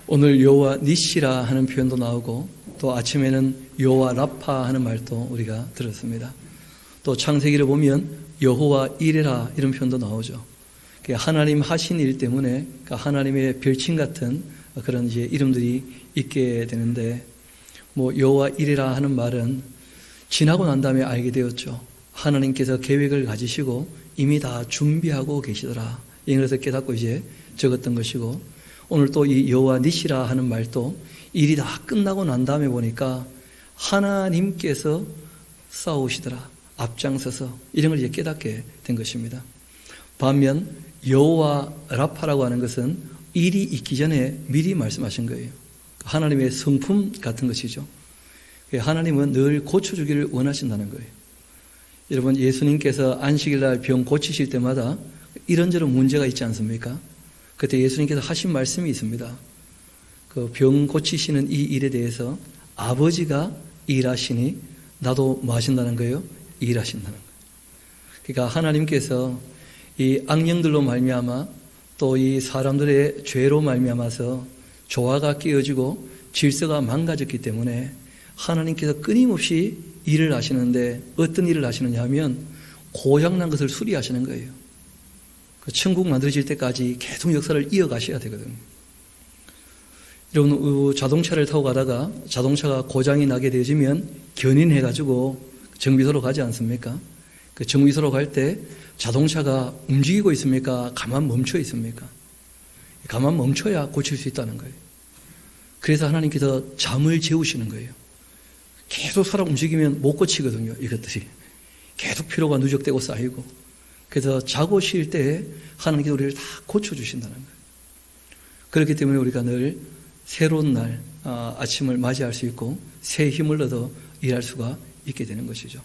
오늘 여호와 니시라 하는 표현도 나오고 또 아침에는 여호와 라파 하는 말도 우리가 들었습니다. 또 창세기를 보면 여호와 이레라 이런 표현도 나오죠. 하나님 하신 일 때문에 하나님의 별칭 같은 그런 이제 이름들이 있게 되는데, 여호와 이레라 하는 말은 지나고 난 다음에 알게 되었죠. 하나님께서 계획을 가지시고 이미 다 준비하고 계시더라. 그래서 깨닫고 이제 적었던 것이고, 오늘 또 이 여호와 니시라 하는 말도 일이 다 끝나고 난 다음에 보니까 하나님께서 싸우시더라. 앞장서서 이런 걸 이제 깨닫게 된 것입니다. 반면 여호와 라파라고 하는 것은 일이 있기 전에 미리 말씀하신 거예요. 하나님의 성품 같은 것이죠. 하나님은 늘 고쳐주기를 원하신다는 거예요. 여러분, 예수님께서 안식일날 병 고치실 때마다 이런저런 문제가 있지 않습니까? 그때 예수님께서 하신 말씀이 있습니다. 그 병 고치시는 이 일에 대해서 아버지가 일하시니 나도 뭐 하신다는 거예요? 일하신다는 거예요. 그러니까 하나님께서 이 악령들로 말미암아 또 이 사람들의 죄로 말미암아서 조화가 깨어지고 질서가 망가졌기 때문에 하나님께서 끊임없이 일을 하시는데, 어떤 일을 하시느냐 하면 고장난 것을 수리하시는 거예요. 그 천국 만들어질 때까지 계속 역사를 이어가셔야 되거든요. 여러분, 자동차를 타고 가다가 자동차가 고장이 나게 되어지면 견인해가지고 정비소로 가지 않습니까? 그 정비소로 갈 때 자동차가 움직이고 있습니까? 가만 멈춰 있습니까? 가만 멈춰야 고칠 수 있다는 거예요. 그래서 하나님께서 잠을 재우시는 거예요. 계속 사람 움직이면 못 고치거든요, 이것들이. 계속 피로가 누적되고 쌓이고. 그래서 자고 쉴 때 하나님께서 우리를 다 고쳐주신다는 거예요. 그렇기 때문에 우리가 늘 새로운 날, 아침을 맞이할 수 있고 새 힘을 얻어 일할 수가 있게 되는 것이죠.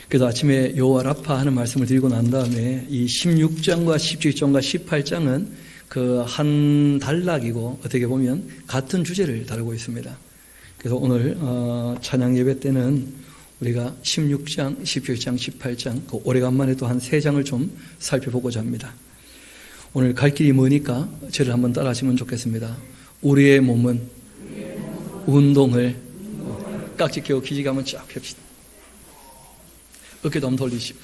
그래서 아침에 여호와 라파 하는 말씀을 드리고 난 다음에 이 16장과 17장과 18장은 그 한 단락이고 어떻게 보면 같은 주제를 다루고 있습니다. 그래서 오늘 찬양 예배 때는 우리가 16장, 17장, 18장 그 오래간만에 또 한 3장을 좀 살펴보고자 합니다. 오늘 갈 길이 머니까 저를 한번 따라 하시면 좋겠습니다. 우리의 몸은 운동을 깍지 껴고 기지개 한번 쫙 펴봅시다. 어깨도 한번 돌리시고.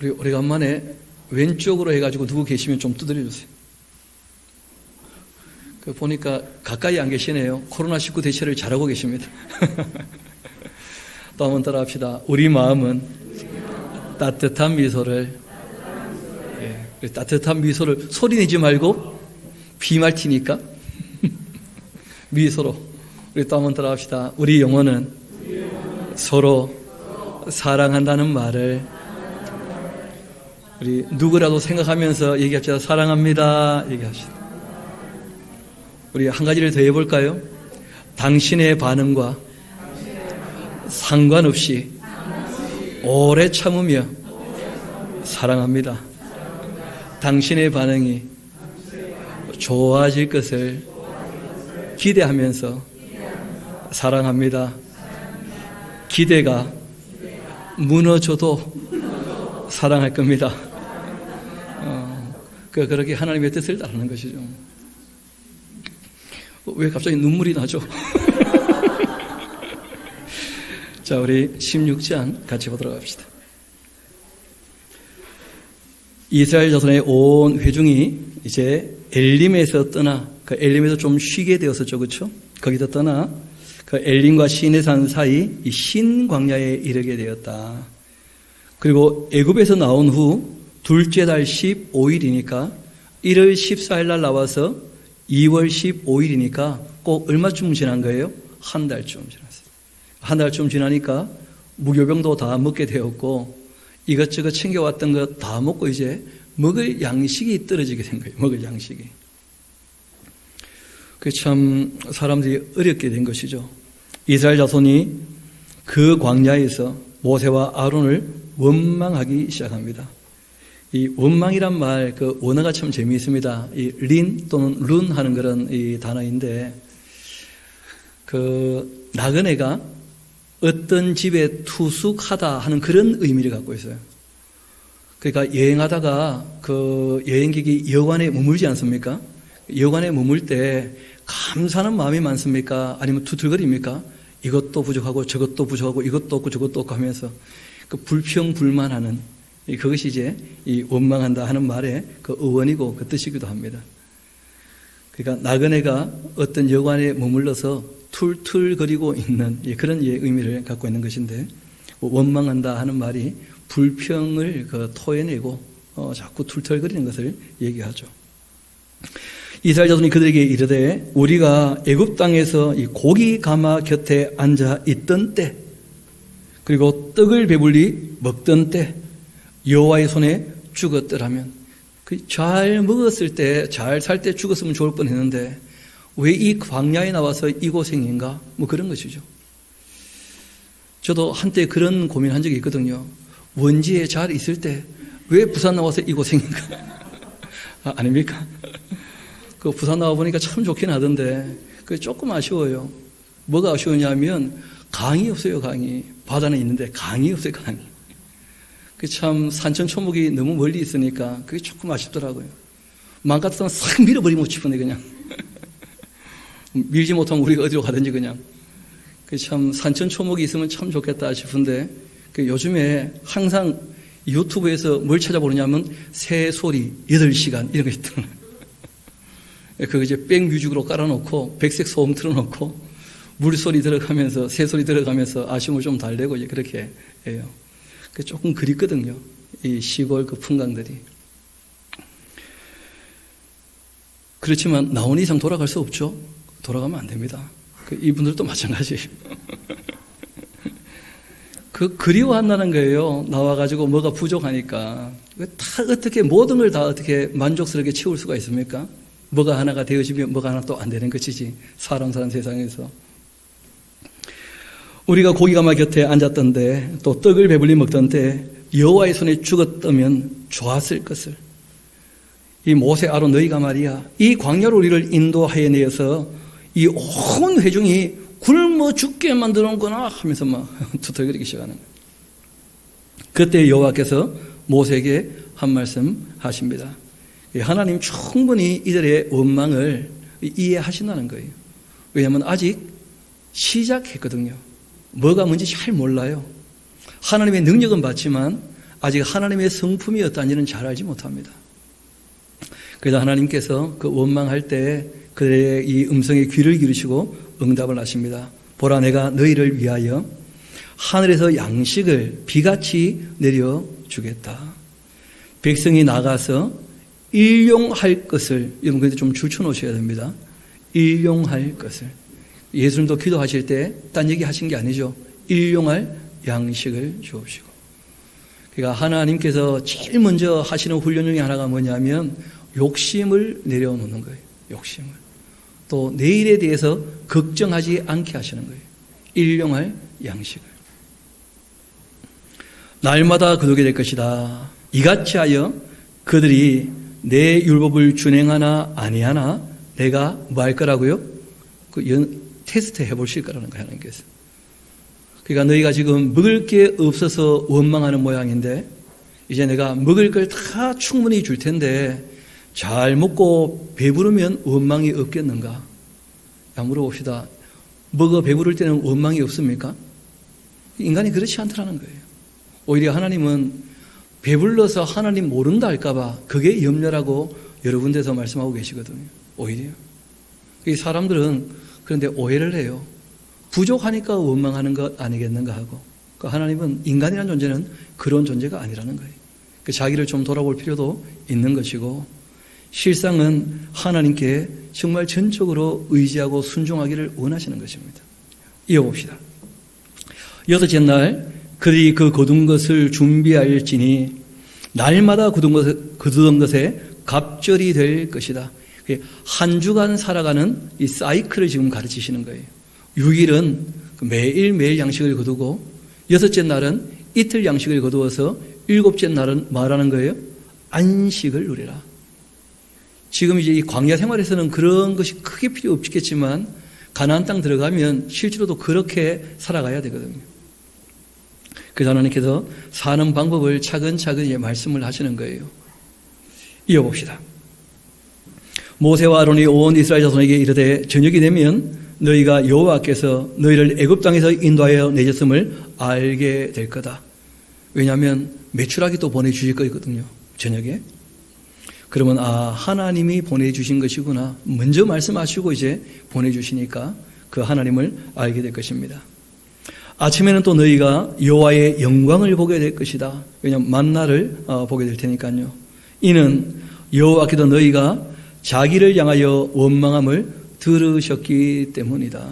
우리 오래간만에 왼쪽으로 해가지고 누구 계시면 좀 두드려 주세요. 보니까 가까이 안 계시네요. 코로나19 대처를 잘하고 계십니다. 또 한번 따라 합시다. 우리 마음은 따뜻한 미소를, 따뜻한 미소를 소리 내지 말고 비말티니까 미소로. 우리 또 한번 따라 합시다. 우리 영혼은 서로 사랑한다는 말을 우리 누구라도 생각하면서 얘기합시다. 사랑합니다. 얘기합시다. 우리 한 가지를 더 해볼까요? 당신의 반응과 상관없이 오래 참으며 사랑합니다. 당신의 반응이 좋아질 것을 기대하면서 사랑합니다. 기대가 무너져도 사랑할 겁니다. 그렇게 하나님의 뜻을 따르는 것이죠. 왜 갑자기 눈물이 나죠? 자, 우리 16장 같이 보도록 합시다. 이스라엘 자손의 온 회중이 이제 엘림에서 떠나, 그 엘림에서 좀 쉬게 되었었죠, 그렇죠? 거기서 떠나 그 엘림과 시내산 사이 이 신광야에 이르게 되었다. 그리고 애굽에서 나온 후 둘째 달 15일이니까 1월 14일 날 나와서 2월 15일이니까 꼭 얼마쯤 지난 거예요? 한 달쯤 지났어요. 한 달쯤 지나니까 무교병도 다 먹게 되었고 이것저것 챙겨왔던 것 다 먹고 이제 먹을 양식이 떨어지게 된 거예요. 먹을 양식이. 그 참 사람들이 어렵게 된 것이죠. 이스라엘 자손이 그 광야에서 모세와 아론을 원망하기 시작합니다. 이 원망이란 말, 그 원어가 참 재미있습니다. 이 린 또는 룬 하는 그런 이 단어인데, 그 나그네가 어떤 집에 투숙하다 하는 그런 의미를 갖고 있어요. 그러니까 여행하다가 그 여행객이 여관에 머물지 않습니까? 여관에 머물 때 감사하는 마음이 많습니까? 아니면 투덜거립니까? 이것도 부족하고 저것도 부족하고 이것도 없고 저것도 없고 하면서 그 불평불만하는 그것이 이제 이 원망한다 하는 말의 그 어원이고 그 뜻이기도 합니다. 그러니까 나그네가 어떤 여관에 머물러서 툴툴거리고 있는 그런 의미를 갖고 있는 것인데, 원망한다 하는 말이 불평을 토해내고 자꾸 툴툴거리는 것을 얘기하죠. 이스라엘 자손이 그들에게 이르되 우리가 애굽 땅에서 이 고기 가마 곁에 앉아 있던 때, 그리고 떡을 배불리 먹던 때 여호와의 손에 죽었더라면, 잘 먹었을 때, 잘 살 때 죽었으면 좋을 뻔했는데 왜 이 광야에 나와서 이 고생인가? 뭐 그런 것이죠. 저도 한때 그런 고민한 적이 있거든요. 원지에 잘 있을 때 왜 부산 나와서 이 고생인가? 아닙니까? 그 부산 나와 보니까 참 좋긴 하던데 그 조금 아쉬워요. 뭐가 아쉬우냐면 강이 없어요. 강이. 바다는 있는데 강이 없어요. 강이. 그 참 산천 초목이 너무 멀리 있으니까 그게 조금 아쉽더라고요. 맘 같았으면 싹 밀어버리고 싶은데 그냥 밀지 못하면 우리가 어디로 가든지 그냥. 그 참 산천 초목이 있으면 참 좋겠다 싶은데 그 요즘에 항상 유튜브에서 뭘 찾아보느냐면 새 소리 8시간 이런 거 있더라고요. 그거 이제 백뮤직으로 깔아놓고 백색 소음 틀어놓고 물소리 들어가면서 새소리 들어가면서 아쉬움을 좀 달래고 이제 그렇게 해요. 조금 그립거든요. 이 시골 그 풍광들이. 그렇지만 나온 이상 돌아갈 수 없죠. 돌아가면 안 됩니다. 이분들도 마찬가지예요. 그리워한다는 거예요. 나와가지고 뭐가 부족하니까. 다 어떻게 모든 걸 다 어떻게 만족스럽게 채울 수가 있습니까? 뭐가 하나가 되어지면 뭐가 하나 또 안 되는 것이지. 사람 사는 세상에서. 우리가 고기가마 곁에 앉았던데 또 떡을 배불리 먹던데 여호와의 손에 죽었다면 좋았을 것을. 이 모세 아론 너희가 말이야 이 광야로 우리를 인도하여 내어서 이 온 회중이 굶어 죽게 만들었구나 하면서 막 투덜거리기 시작하는 거예요. 그때 여호와께서 모세에게 한 말씀 하십니다. 하나님 충분히 이들의 원망을 이해하신다는 거예요. 왜냐하면 아직 시작했거든요. 뭐가 뭔지 잘 몰라요. 하나님의 능력은 봤지만 아직 하나님의 성품이 어떤지는 잘 알지 못합니다. 그래서 하나님께서 그 원망할 때 그들의 이 음성에 귀를 기르시고 응답을 하십니다. 보라 내가 너희를 위하여 하늘에서 양식을 비같이 내려주겠다. 백성이 나가서 일용할 것을, 여러분 근데 좀 줄쳐놓으셔야 됩니다. 일용할 것을. 예수님도 기도하실 때 딴 얘기 하신 게 아니죠. 일용할 양식을 주옵시고. 그러니까 하나님께서 제일 먼저 하시는 훈련 중에 하나가 뭐냐면 욕심을 내려놓는 거예요. 욕심을. 또 내일에 대해서 걱정하지 않게 하시는 거예요. 일용할 양식을. 날마다 거두게 될 것이다. 이같이 하여 그들이 내 율법을 준행하나 아니하나 내가 뭐 할 거라고요? 테스트 해보실 거라는 거예요. 하나님께서. 그러니까 너희가 지금 먹을 게 없어서 원망하는 모양인데 이제 내가 먹을 걸 다 충분히 줄 텐데 잘 먹고 배부르면 원망이 없겠는가? 물어봅시다. 먹어 배부를 때는 원망이 없습니까? 인간이 그렇지 않더라는 거예요. 오히려 하나님은 배불러서 하나님 모른다 할까봐 그게 염려라고 여러 군데서 말씀하고 계시거든요. 오히려. 이 사람들은 그런데 오해를 해요. 부족하니까 원망하는 것 아니겠는가 하고. 그러니까 하나님은 인간이라는 존재는 그런 존재가 아니라는 거예요. 자기를 좀 돌아볼 필요도 있는 것이고 실상은 하나님께 정말 전적으로 의지하고 순종하기를 원하시는 것입니다. 이어봅시다. 여섯째 날 그들이 그 거둔 것을 준비할지니 날마다 거두던 것에 갑절이 될 것이다. 한 주간 살아가는 이 사이클을 지금 가르치시는 거예요. 6일은 매일매일 양식을 거두고 여섯째 날은 이틀 양식을 거두어서 일곱째 날은 말하는 거예요. 안식을 누리라. 지금 이제 이 광야 생활에서는 그런 것이 크게 필요 없겠지만 가나안 땅 들어가면 실제로도 그렇게 살아가야 되거든요. 그래서 하나님께서 사는 방법을 차근차근 말씀을 하시는 거예요. 이어봅시다. 모세와 아론이 온 이스라엘 자손에게 이르되 저녁이 되면 너희가 여호와께서 너희를 애굽 땅에서 인도하여 내셨음을 알게 될 거다. 왜냐하면 메추라기 또 보내주실 거거든요. 저녁에. 그러면 하나님이 보내주신 것이구나. 먼저 말씀하시고 이제 보내주시니까 그 하나님을 알게 될 것입니다. 아침에는 또 너희가 여호와의 영광을 보게 될 것이다. 왜냐하면 만나를 보게 될 테니까요. 이는 여호와께서 너희가 자기를 향하여 원망함을 들으셨기 때문이다.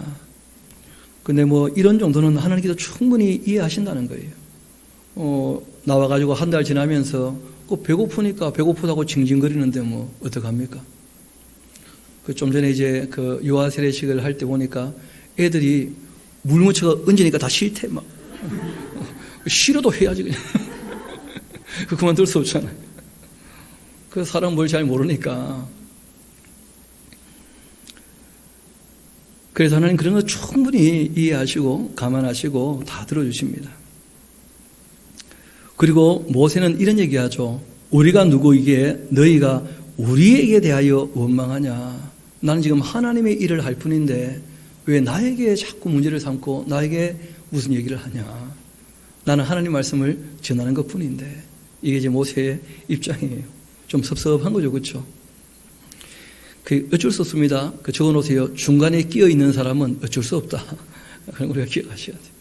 근데 이런 정도는 하나님께서 충분히 이해하신다는 거예요. 나와가지고 한 달 지나면서 배고프니까 배고프다고 징징거리는데 어떡합니까? 좀 전에 이제 유아 세례식을 할 때 보니까 애들이 물 묻혀가 얹으니까 다 싫대, 막. 싫어도 해야지, 그냥. 그만둘 수 없잖아요. 그 사람 뭘 잘 모르니까. 그래서 하나님 그런 거 충분히 이해하시고 감안하시고 다 들어주십니다. 그리고 모세는 이런 얘기하죠. 우리가 누구이기에 너희가 우리에게 대하여 원망하냐. 나는 지금 하나님의 일을 할 뿐인데 왜 나에게 자꾸 문제를 삼고 나에게 무슨 얘기를 하냐. 나는 하나님 말씀을 전하는 것 뿐인데. 이게 이제 모세의 입장이에요. 좀 섭섭한 거죠. 그렇죠? 어쩔 수 없습니다. 적어놓으세요. 중간에 끼어 있는 사람은 어쩔 수 없다. 그럼 우리가 기억하셔야 돼요.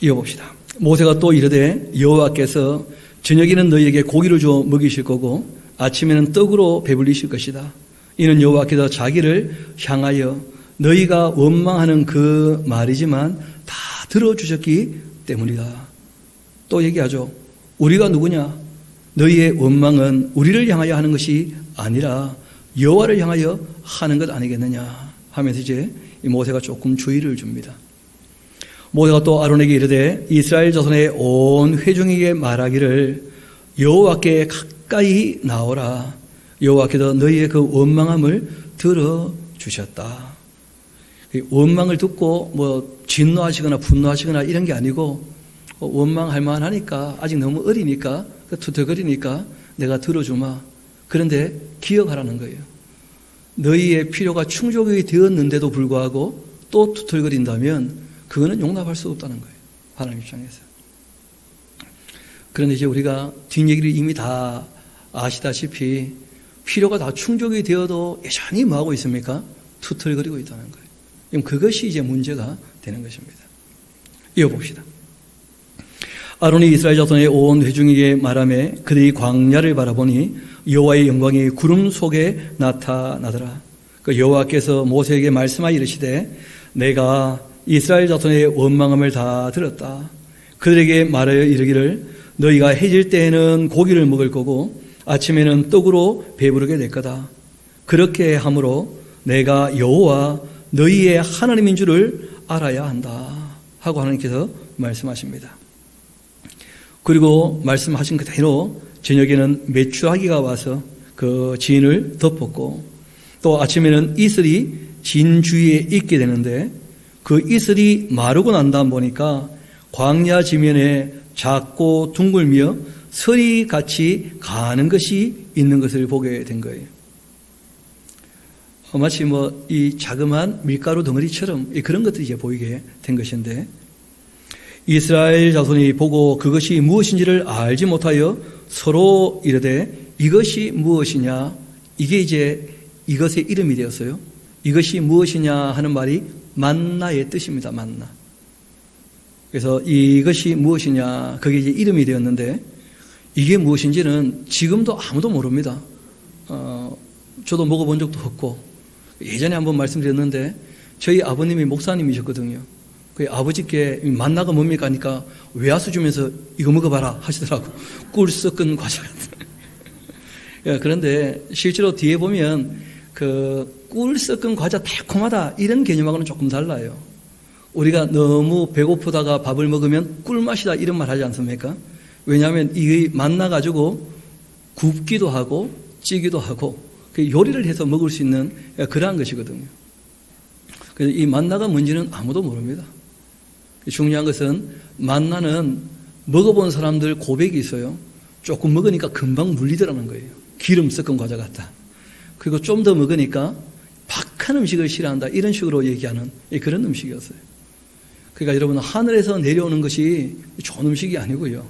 이어봅시다. 모세가 또 이르되 여호와께서 저녁에는 너희에게 고기를 주어 먹이실 거고 아침에는 떡으로 배불리실 것이다. 이는 여호와께서 자기를 향하여 너희가 원망하는 그 말이지만 다 들어주셨기 때문이다. 또 얘기하죠. 우리가 누구냐? 너희의 원망은 우리를 향하여 하는 것이 아니라 여호와를 향하여 하는 것 아니겠느냐 하면서 이제 모세가 조금 주의를 줍니다. 모세가 또 아론에게 이르되 이스라엘 자손의 온 회중에게 말하기를 여호와께 가까이 나오라. 여호와께서 너희의 그 원망함을 들어주셨다. 원망을 듣고 진노하시거나 분노하시거나 이런 게 아니고 원망할 만하니까 아직 너무 어리니까 투덜거리니까 내가 들어주마. 그런데 기억하라는 거예요. 너희의 필요가 충족이 되었는데도 불구하고 또 투덜거린다면 그거는 용납할 수 없다는 거예요. 하나님 입장에서. 그런데 이제 우리가 뒷얘기를 이미 다 아시다시피 필요가 다 충족이 되어도 여전히 뭐하고 있습니까? 투덜거리고 있다는 거예요. 그럼 그것이 이제 문제가 되는 것입니다. 이어봅시다. 아론이 이스라엘 자손의 온 회중에게 말하며 그들이 광야를 바라보니 여호와의 영광이 구름 속에 나타나더라. 여호와께서 모세에게 말씀하여 이르시되 내가 이스라엘 자손의 원망함을 다 들었다. 그들에게 말하여 이르기를 너희가 해질 때에는 고기를 먹을 거고 아침에는 떡으로 배부르게 될 거다. 그렇게 함으로 내가 여호와 너희의 하나님인 줄을 알아야 한다 하고 하나님께서 말씀하십니다. 그리고 말씀하신 그대로 저녁에는 메추라기가 와서 그 진을 덮었고 또 아침에는 이슬이 진 주위에 있게 되는데 그 이슬이 마르고 난 다음 보니까 광야 지면에 작고 둥글며 설이 같이 가는 것이 있는 것을 보게 된 거예요. 마치 이 자그마한 밀가루 덩어리처럼 그런 것들이 이제 보이게 된 것인데 이스라엘 자손이 보고 그것이 무엇인지를 알지 못하여 서로 이르되 이것이 무엇이냐. 이게 이제 이것의 이름이 되었어요. 이것이 무엇이냐 하는 말이 만나의 뜻입니다. 만나. 그래서 이것이 무엇이냐 그게 이제 이름이 되었는데 이게 무엇인지는 지금도 아무도 모릅니다. 저도 먹어본 적도 없고 예전에 한번 말씀드렸는데 저희 아버님이 목사님이셨거든요. 그 아버지께 만나가 뭡니까 하니까 외화수 주면서 이거 먹어봐라 하시더라고. 꿀 섞은 과자. 그런데 실제로 뒤에 보면 꿀 섞은 과자 달콤하다 이런 개념하고는 조금 달라요. 우리가 너무 배고프다가 밥을 먹으면 꿀맛이다 이런 말 하지 않습니까? 왜냐하면 이 만나가지고 굽기도 하고 찌기도 하고 요리를 해서 먹을 수 있는 그러한 것이거든요. 그래서 이 만나가 뭔지는 아무도 모릅니다. 중요한 것은 만나는 먹어본 사람들 고백이 있어요. 조금 먹으니까 금방 물리더라는 거예요. 기름 섞은 과자 같다. 그리고 좀 더 먹으니까 박한 음식을 싫어한다. 이런 식으로 얘기하는 그런 음식이었어요. 그러니까 여러분, 하늘에서 내려오는 것이 좋은 음식이 아니고요.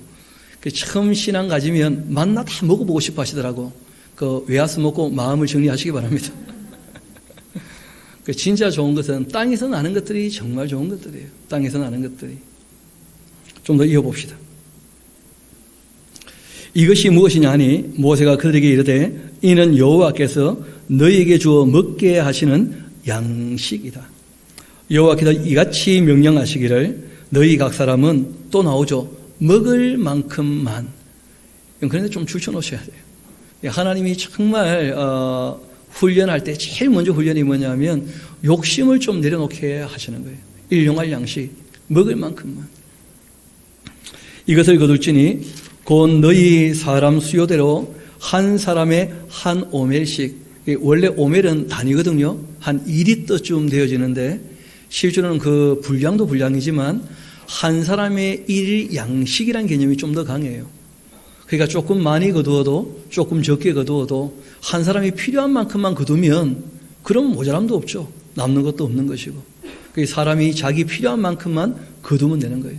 처음 신앙 가지면 만나 다 먹어보고 싶어 하시더라고. 그 외화수 먹고 마음을 정리하시기 바랍니다. 진짜 좋은 것은 땅에서 나는 것들이 정말 좋은 것들이에요. 땅에서 나는 것들이. 좀 더 이어봅시다. 이것이 무엇이냐 하니 모세가 그들에게 이르되 이는 여호와께서 너희에게 주어 먹게 하시는 양식이다. 여호와께서 이같이 명령하시기를 너희 각 사람은 또 나오죠. 먹을 만큼만. 그런데 좀 줄쳐놓으셔야 돼요. 하나님이 정말 훈련할 때 제일 먼저 훈련이 뭐냐면 욕심을 좀 내려놓게 하시는 거예요. 일용할 양식, 먹을 만큼만. 이것을 거둘지니 곧 너희 사람 수요대로 한 사람의 한 오멜씩, 원래 오멜은 단위거든요. 한 2리터쯤 되어지는데 실제로는 그 분량도 분량이지만 한 사람의 일 양식이라는 개념이 좀 더 강해요. 그러니까 조금 많이 거두어도 조금 적게 거두어도 한 사람이 필요한 만큼만 거두면 그럼 모자람도 없죠. 남는 것도 없는 것이고. 사람이 자기 필요한 만큼만 거두면 되는 거예요.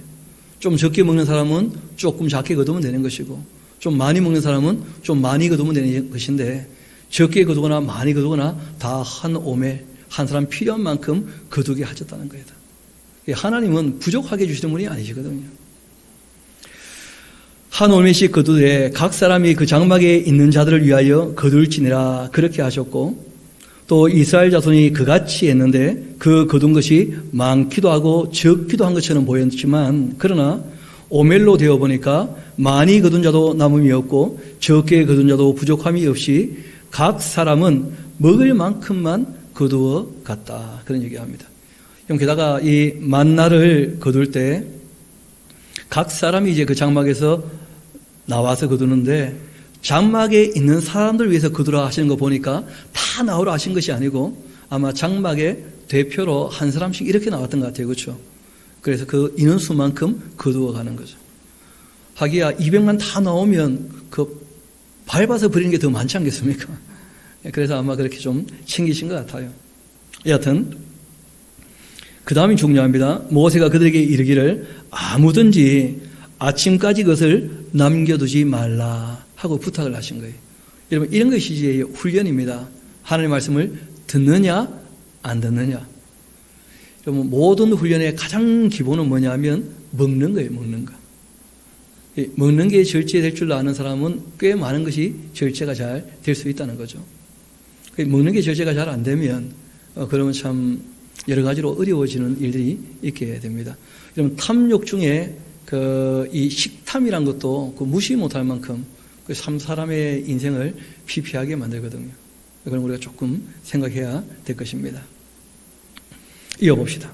좀 적게 먹는 사람은 조금 작게 거두면 되는 것이고 좀 많이 먹는 사람은 좀 많이 거두면 되는 것인데 적게 거두거나 많이 거두거나 다 한 오멜, 한 사람 필요한 만큼 거두게 하셨다는 거예요. 하나님은 부족하게 주시는 분이 아니시거든요. 한 오멜씩 거두되 각 사람이 그 장막에 있는 자들을 위하여 거둘지니라 그렇게 하셨고 또 이스라엘 자손이 그같이 했는데 그 거둔 것이 많기도 하고 적기도 한 것처럼 보였지만 그러나 오멜로 되어 보니까 많이 거둔 자도 남음이 없고 적게 거둔 자도 부족함이 없이 각 사람은 먹을 만큼만 거두어 갔다. 그런 얘기합니다. 게다가 이 만나를 거둘 때 각 사람이 이제 그 장막에서 나와서 거두는데 장막에 있는 사람들 위해서 거두라 하시는 거 보니까 다 나오라 하신 것이 아니고 아마 장막의 대표로 한 사람씩 이렇게 나왔던 것 같아요. 그렇죠? 그래서 그 인원수만큼 거두어 가는 거죠. 하기야 200만 다 나오면 그 밟아서 버리는 게 더 많지 않겠습니까? 그래서 아마 그렇게 좀 챙기신 것 같아요. 여하튼 그 다음이 중요합니다. 모세가 그들에게 이르기를 아무든지 아침까지 그것을 남겨두지 말라 하고 부탁을 하신 거예요. 여러분 이런 것이 이제 훈련입니다. 하나님의 말씀을 듣느냐 안 듣느냐. 여러분 모든 훈련의 가장 기본은 뭐냐면 먹는 거예요. 먹는 거. 먹는 게 절제될 줄 아는 사람은 꽤 많은 것이 절제가 잘 될 수 있다는 거죠. 먹는 게 절제가 잘 안 되면 그러면 참 여러 가지로 어려워지는 일들이 있게 됩니다. 여러분 탐욕 중에 이 식탐이란 것도 무시 못할 만큼 사람의 인생을 피폐하게 만들거든요. 그럼 우리가 조금 생각해야 될 것입니다. 이어봅시다.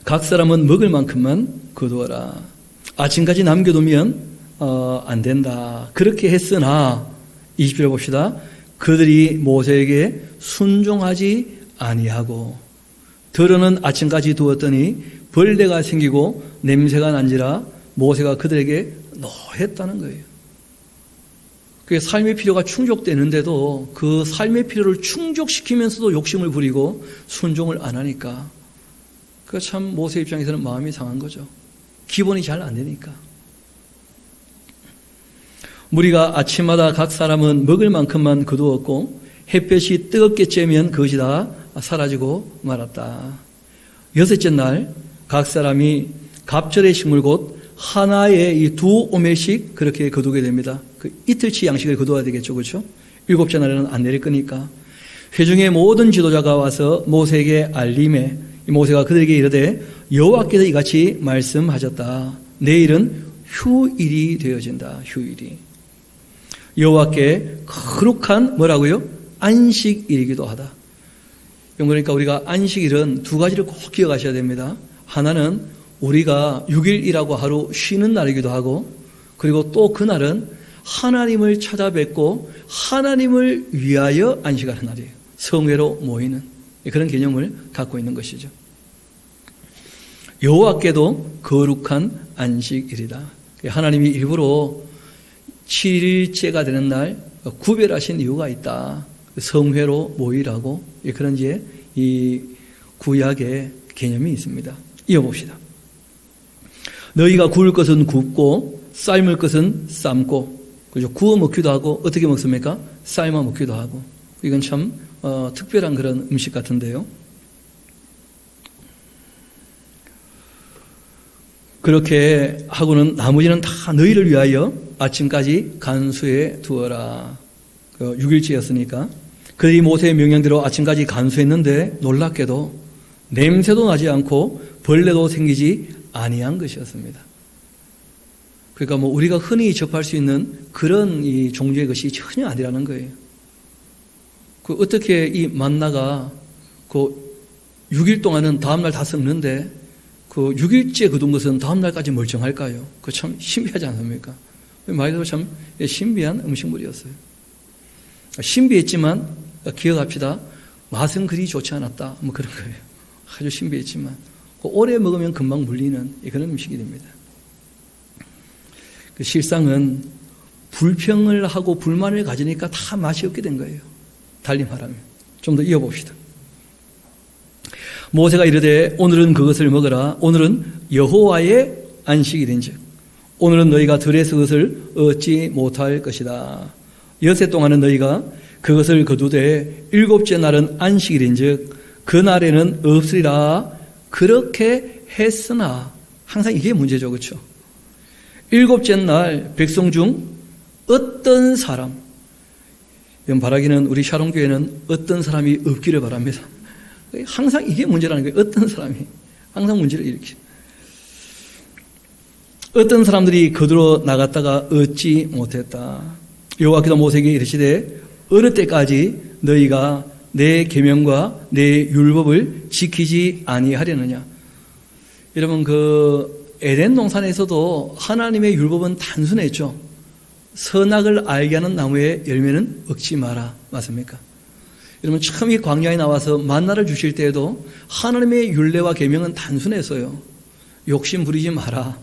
각 사람은 먹을 만큼만 거두어라. 아침까지 남겨두면 안 된다. 그렇게 했으나 20절 봅시다. 그들이 모세에게 순종하지 아니하고 더러는 아침까지 두었더니 벌레가 생기고 냄새가 난지라 모세가 그들에게 노했다는 거예요. 그 삶의 필요가 충족되는데도 그 삶의 필요를 충족시키면서도 욕심을 부리고 순종을 안 하니까 그 참 모세 입장에서는 마음이 상한 거죠. 기본이 잘 안 되니까. 무리가 아침마다 각 사람은 먹을 만큼만 거두었고 햇볕이 뜨겁게 쬐면 그것이 다 사라지고 말았다. 여섯째 날 각 사람이 갑절의 식물 곧 하나의 이 2오멜씩 그렇게 거두게 됩니다. 그 이틀치 양식을 거두어야 되겠죠. 그렇죠? 일곱째 날에는 안 내릴 거니까. 회중의 모든 지도자가 와서 모세에게 알림해 모세가 그들에게 이르되 여호와께서 이같이 말씀하셨다. 내일은 휴일이 되어진다. 휴일이. 여호와께 거룩한 뭐라고요? 안식일이기도 하다. 그러니까 우리가 안식일은 두 가지를 꼭 기억하셔야 됩니다. 하나는 우리가 6일이라고 하루 쉬는 날이기도 하고 그리고 또 그날은 하나님을 찾아뵙고 하나님을 위하여 안식하는 날이에요. 성회로 모이는 그런 개념을 갖고 있는 것이죠. 여호와께도 거룩한 안식일이다. 하나님이 일부러 7일째가 되는 날 구별하신 이유가 있다. 성회로 모이라고 그런 이제 이 구약의 개념이 있습니다. 이어봅시다. 너희가 구울 것은 굽고 삶을 것은 삶고, 그죠? 구워 먹기도 하고 어떻게 먹습니까? 삶아 먹기도 하고. 이건 참 특별한 그런 음식 같은데요. 그렇게 하고는 나머지는 다 너희를 위하여 아침까지 간수해 두어라. 6일째였으니까. 그들이 모세의 명령대로 아침까지 간수했는데 놀랍게도 냄새도 나지 않고 벌레도 생기지 아니한 것이었습니다. 그러니까 뭐 우리가 흔히 접할 수 있는 그런 이 종류의 것이 전혀 아니라는 거예요. 그 어떻게 이 만나가 그 6일 동안은 다음날 다 썩는데 그 6일째 거둔 것은 다음날까지 멀쩡할까요? 그 참 신비하지 않습니까? 말 그대로 참 신비한 음식물이었어요. 신비했지만 기억합시다. 맛은 그리 좋지 않았다. 뭐 그런 거예요. 아주 신비했지만 오래 먹으면 금방 물리는 그런 음식이 됩니다. 그 실상은 불평을 하고 불만을 가지니까 다 맛이 없게 된 거예요. 달리 말하면. 좀 더 이어봅시다. 모세가 이르되 오늘은 그것을 먹으라. 오늘은 여호와의 안식일인즉 오늘은 너희가 들에서 그것을 얻지 못할 것이다. 여세 동안은 너희가 그것을 거두되 일곱째 날은 안식일인즉 그날에는 없으리라. 그렇게 했으나 항상 이게 문제죠. 그렇죠? 일곱째 날 백성 중 어떤 사람, 바라기는 우리 샤론교회는 어떤 사람이 없기를 바랍니다. 항상 이게 문제라는 거예요. 어떤 사람이 항상 문제를 일으키죠. 어떤 사람들이 거두러 나갔다가 얻지 못했다. 여호와께서 모세에게 이르시되 어느 때까지 너희가 내 계명과 내 율법을 지키지 아니하려느냐. 여러분 그 에덴 동산에서도 하나님의 율법은 단순했죠. 선악을 알게 하는 나무의 열매는 먹지 마라. 맞습니까? 여러분 처음 이 광야에 나와서 만나를 주실 때에도 하나님의 율례와 계명은 단순했어요. 욕심 부리지 마라.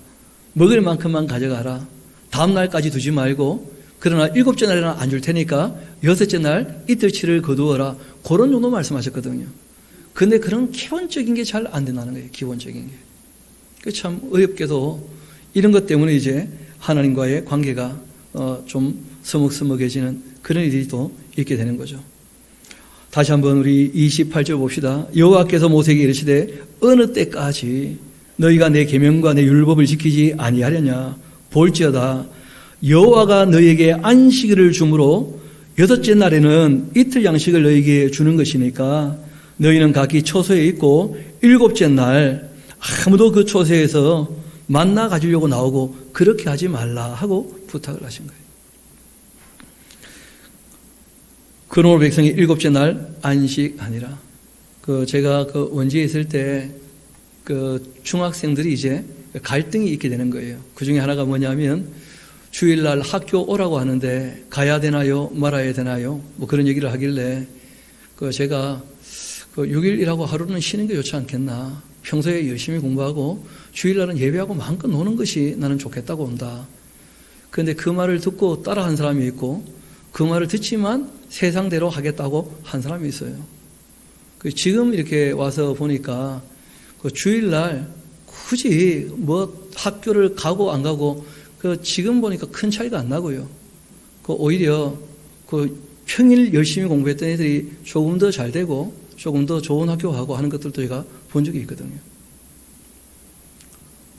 먹을 만큼만 가져가라. 다음 날까지 두지 말고 그러나 일곱째 날에는 안 줄 테니까 여섯째 날 이틀치를 거두어라. 그런 정도 말씀하셨거든요. 근데 그런 기본적인 게 잘 안 된다는 거예요. 기본적인 게. 참 어렵게도 이런 것 때문에 이제 하나님과의 관계가 좀 서먹서먹해지는 그런 일이 또 있게 되는 거죠. 다시 한번 우리 28절 봅시다. 여호와께서 모세에게 이르시되 어느 때까지 너희가 내 계명과 내 율법을 지키지 아니하려냐. 볼지어다 여호와가 너희에게 안식일을 주므로 여섯째 날에는 이틀 양식을 너희에게 주는 것이니까 너희는 각기 처소에 있고 일곱째 날 아무도 그 처소에서 만나 가지려고 나오고 그렇게 하지 말라 하고 부탁을 하신 거예요. 그러므로 백성이 일곱째 날 안식하니라. 제가 원주에 있을 때 중학생들이 이제 갈등이 있게 되는 거예요. 그 중에 하나가 뭐냐면 주일날 학교 오라고 하는데 가야 되나요? 말아야 되나요? 뭐 그런 얘기를 하길래 제가 6일이라고 하루는 쉬는 게 좋지 않겠나. 평소에 열심히 공부하고 주일날은 예배하고 마음껏 노는 것이 나는 좋겠다고 온다. 그런데 그 말을 듣고 따라한 사람이 있고 그 말을 듣지만 세상대로 하겠다고 한 사람이 있어요. 지금 이렇게 와서 보니까 주일날 굳이 뭐 학교를 가고 안 가고 지금 보니까 큰 차이가 안 나고요. 오히려 평일 열심히 공부했던 애들이 조금 더 잘 되고 조금 더 좋은 학교 가고 하는 것들도 제가 본 적이 있거든요.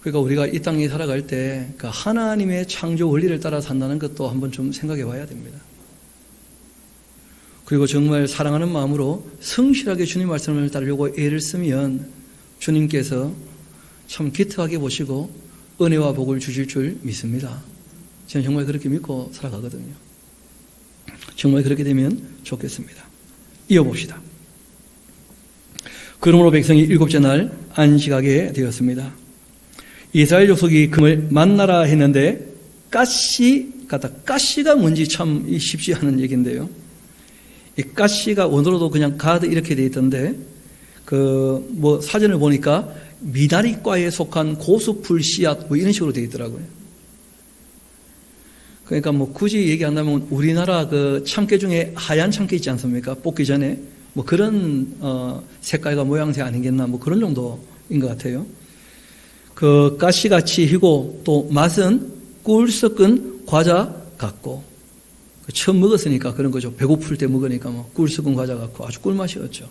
그러니까 우리가 이 땅에 살아갈 때 하나님의 창조 원리를 따라 산다는 것도 한번 좀 생각해 봐야 됩니다. 그리고 정말 사랑하는 마음으로 성실하게 주님 말씀을 따르려고 애를 쓰면 주님께서 참 기특하게 보시고 은혜와 복을 주실 줄 믿습니다. 저는 정말 그렇게 믿고 살아가거든요. 정말 그렇게 되면 좋겠습니다. 이어봅시다. 그러므로 백성이 일곱째 날 안식하게 되었습니다. 이스라엘 족속이 금을 만나라 했는데 가시가 뭔지 참 쉽지 않은 얘기인데요. 이 가시가 원어로도 그냥 가드 이렇게 돼 있던데 사전을 보니까 미나리과에 속한 고수풀 씨앗 이런 식으로 돼 있더라고요. 그러니까 뭐 굳이 얘기한다면 우리나라 그 참깨 중에 하얀 참깨 있지 않습니까? 볶기 전에 뭐 그런 색깔과 모양새 아니겠나 뭐 그런 정도인 것 같아요. 그 가시같이 희고 또 맛은 꿀 섞은 과자 같고 처음 먹었으니까 그런 거죠. 배고플 때 먹으니까 뭐 꿀 섞은 과자 같고 아주 꿀맛이었죠.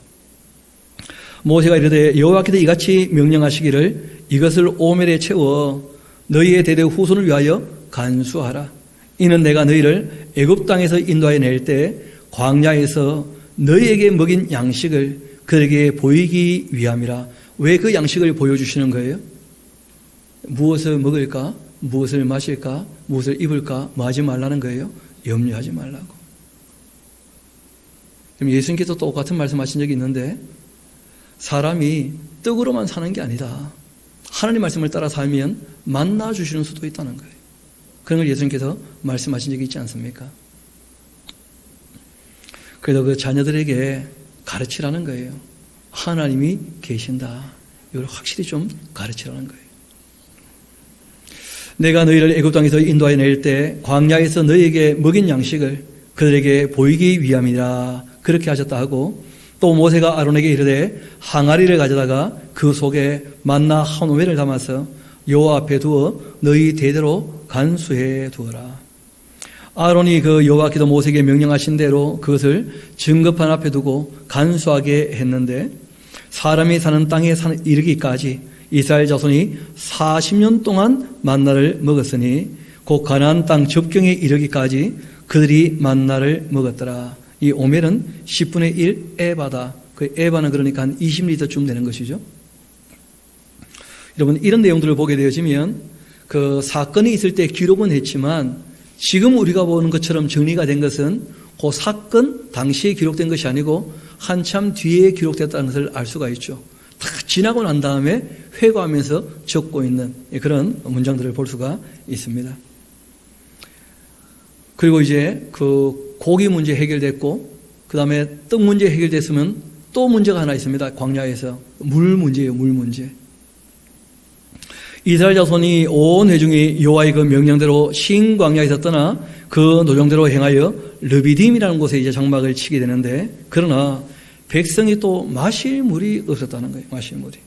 모세가 이르되 여호와께서 이같이 명령하시기를 이것을 오멜에 채워 너희의 대대 후손을 위하여 간수하라. 이는 내가 너희를 애굽 땅에서 인도하여 낼 때 광야에서 너희에게 먹인 양식을 그들에게 보이기 위함이라. 왜 그 양식을 보여주시는 거예요? 무엇을 먹을까? 무엇을 마실까? 무엇을 입을까? 뭐 하지 말라는 거예요? 염려하지 말라고. 그럼 예수님께서 똑같은 말씀하신 적이 있는데 사람이 떡으로만 사는 게 아니다. 하나님 말씀을 따라 살면 만나 주시는 수도 있다는 거예요. 그런 걸 예수님께서 말씀하신 적이 있지 않습니까? 그래서 그 자녀들에게 가르치라는 거예요. 하나님이 계신다. 이걸 확실히 좀 가르치라는 거예요. 내가 너희를 애굽 땅에서 인도하여 낼 때 광야에서 너희에게 먹인 양식을 그들에게 보이기 위함이라 그렇게 하셨다 하고 또 모세가 아론에게 이르되 항아리를 가져다가 그 속에 만나 한 오멜을 담아서 여호와 앞에 두어 너희 대대로 간수해 두어라. 아론이 그 여호와께서 모세에게 명령하신 대로 그것을 증거판 앞에 두고 간수하게 했는데 사람이 사는 땅에 이르기까지 이스라엘 자손이 40년 동안 만나를 먹었으니 곧 가나안 땅 접경에 이르기까지 그들이 만나를 먹었더라. 이 오멜은 10분의 1 에바다. 그 에바는 그러니까 한 20리터쯤 되는 것이죠. 여러분 이런 내용들을 보게 되어지면 그 사건이 있을 때 기록은 했지만 지금 우리가 보는 것처럼 정리가 된 것은 그 사건 당시에 기록된 것이 아니고 한참 뒤에 기록됐다는 것을 알 수가 있죠. 다 지나고 난 다음에 회고하면서 적고 있는 그런 문장들을 볼 수가 있습니다. 그리고 이제 그 고기 문제 해결됐고 그 다음에 떡 문제 해결됐으면 또 문제가 하나 있습니다. 광야에서 물 문제예요. 물 문제. 이스라엘 자손이 온 회중이 여호와의 그 명령대로 신광야에서 떠나 그 노정대로 행하여 르비딤이라는 곳에 이제 장막을 치게 되는데 그러나 백성이 또 마실 물이 없었다는 거예요. 마실 물이.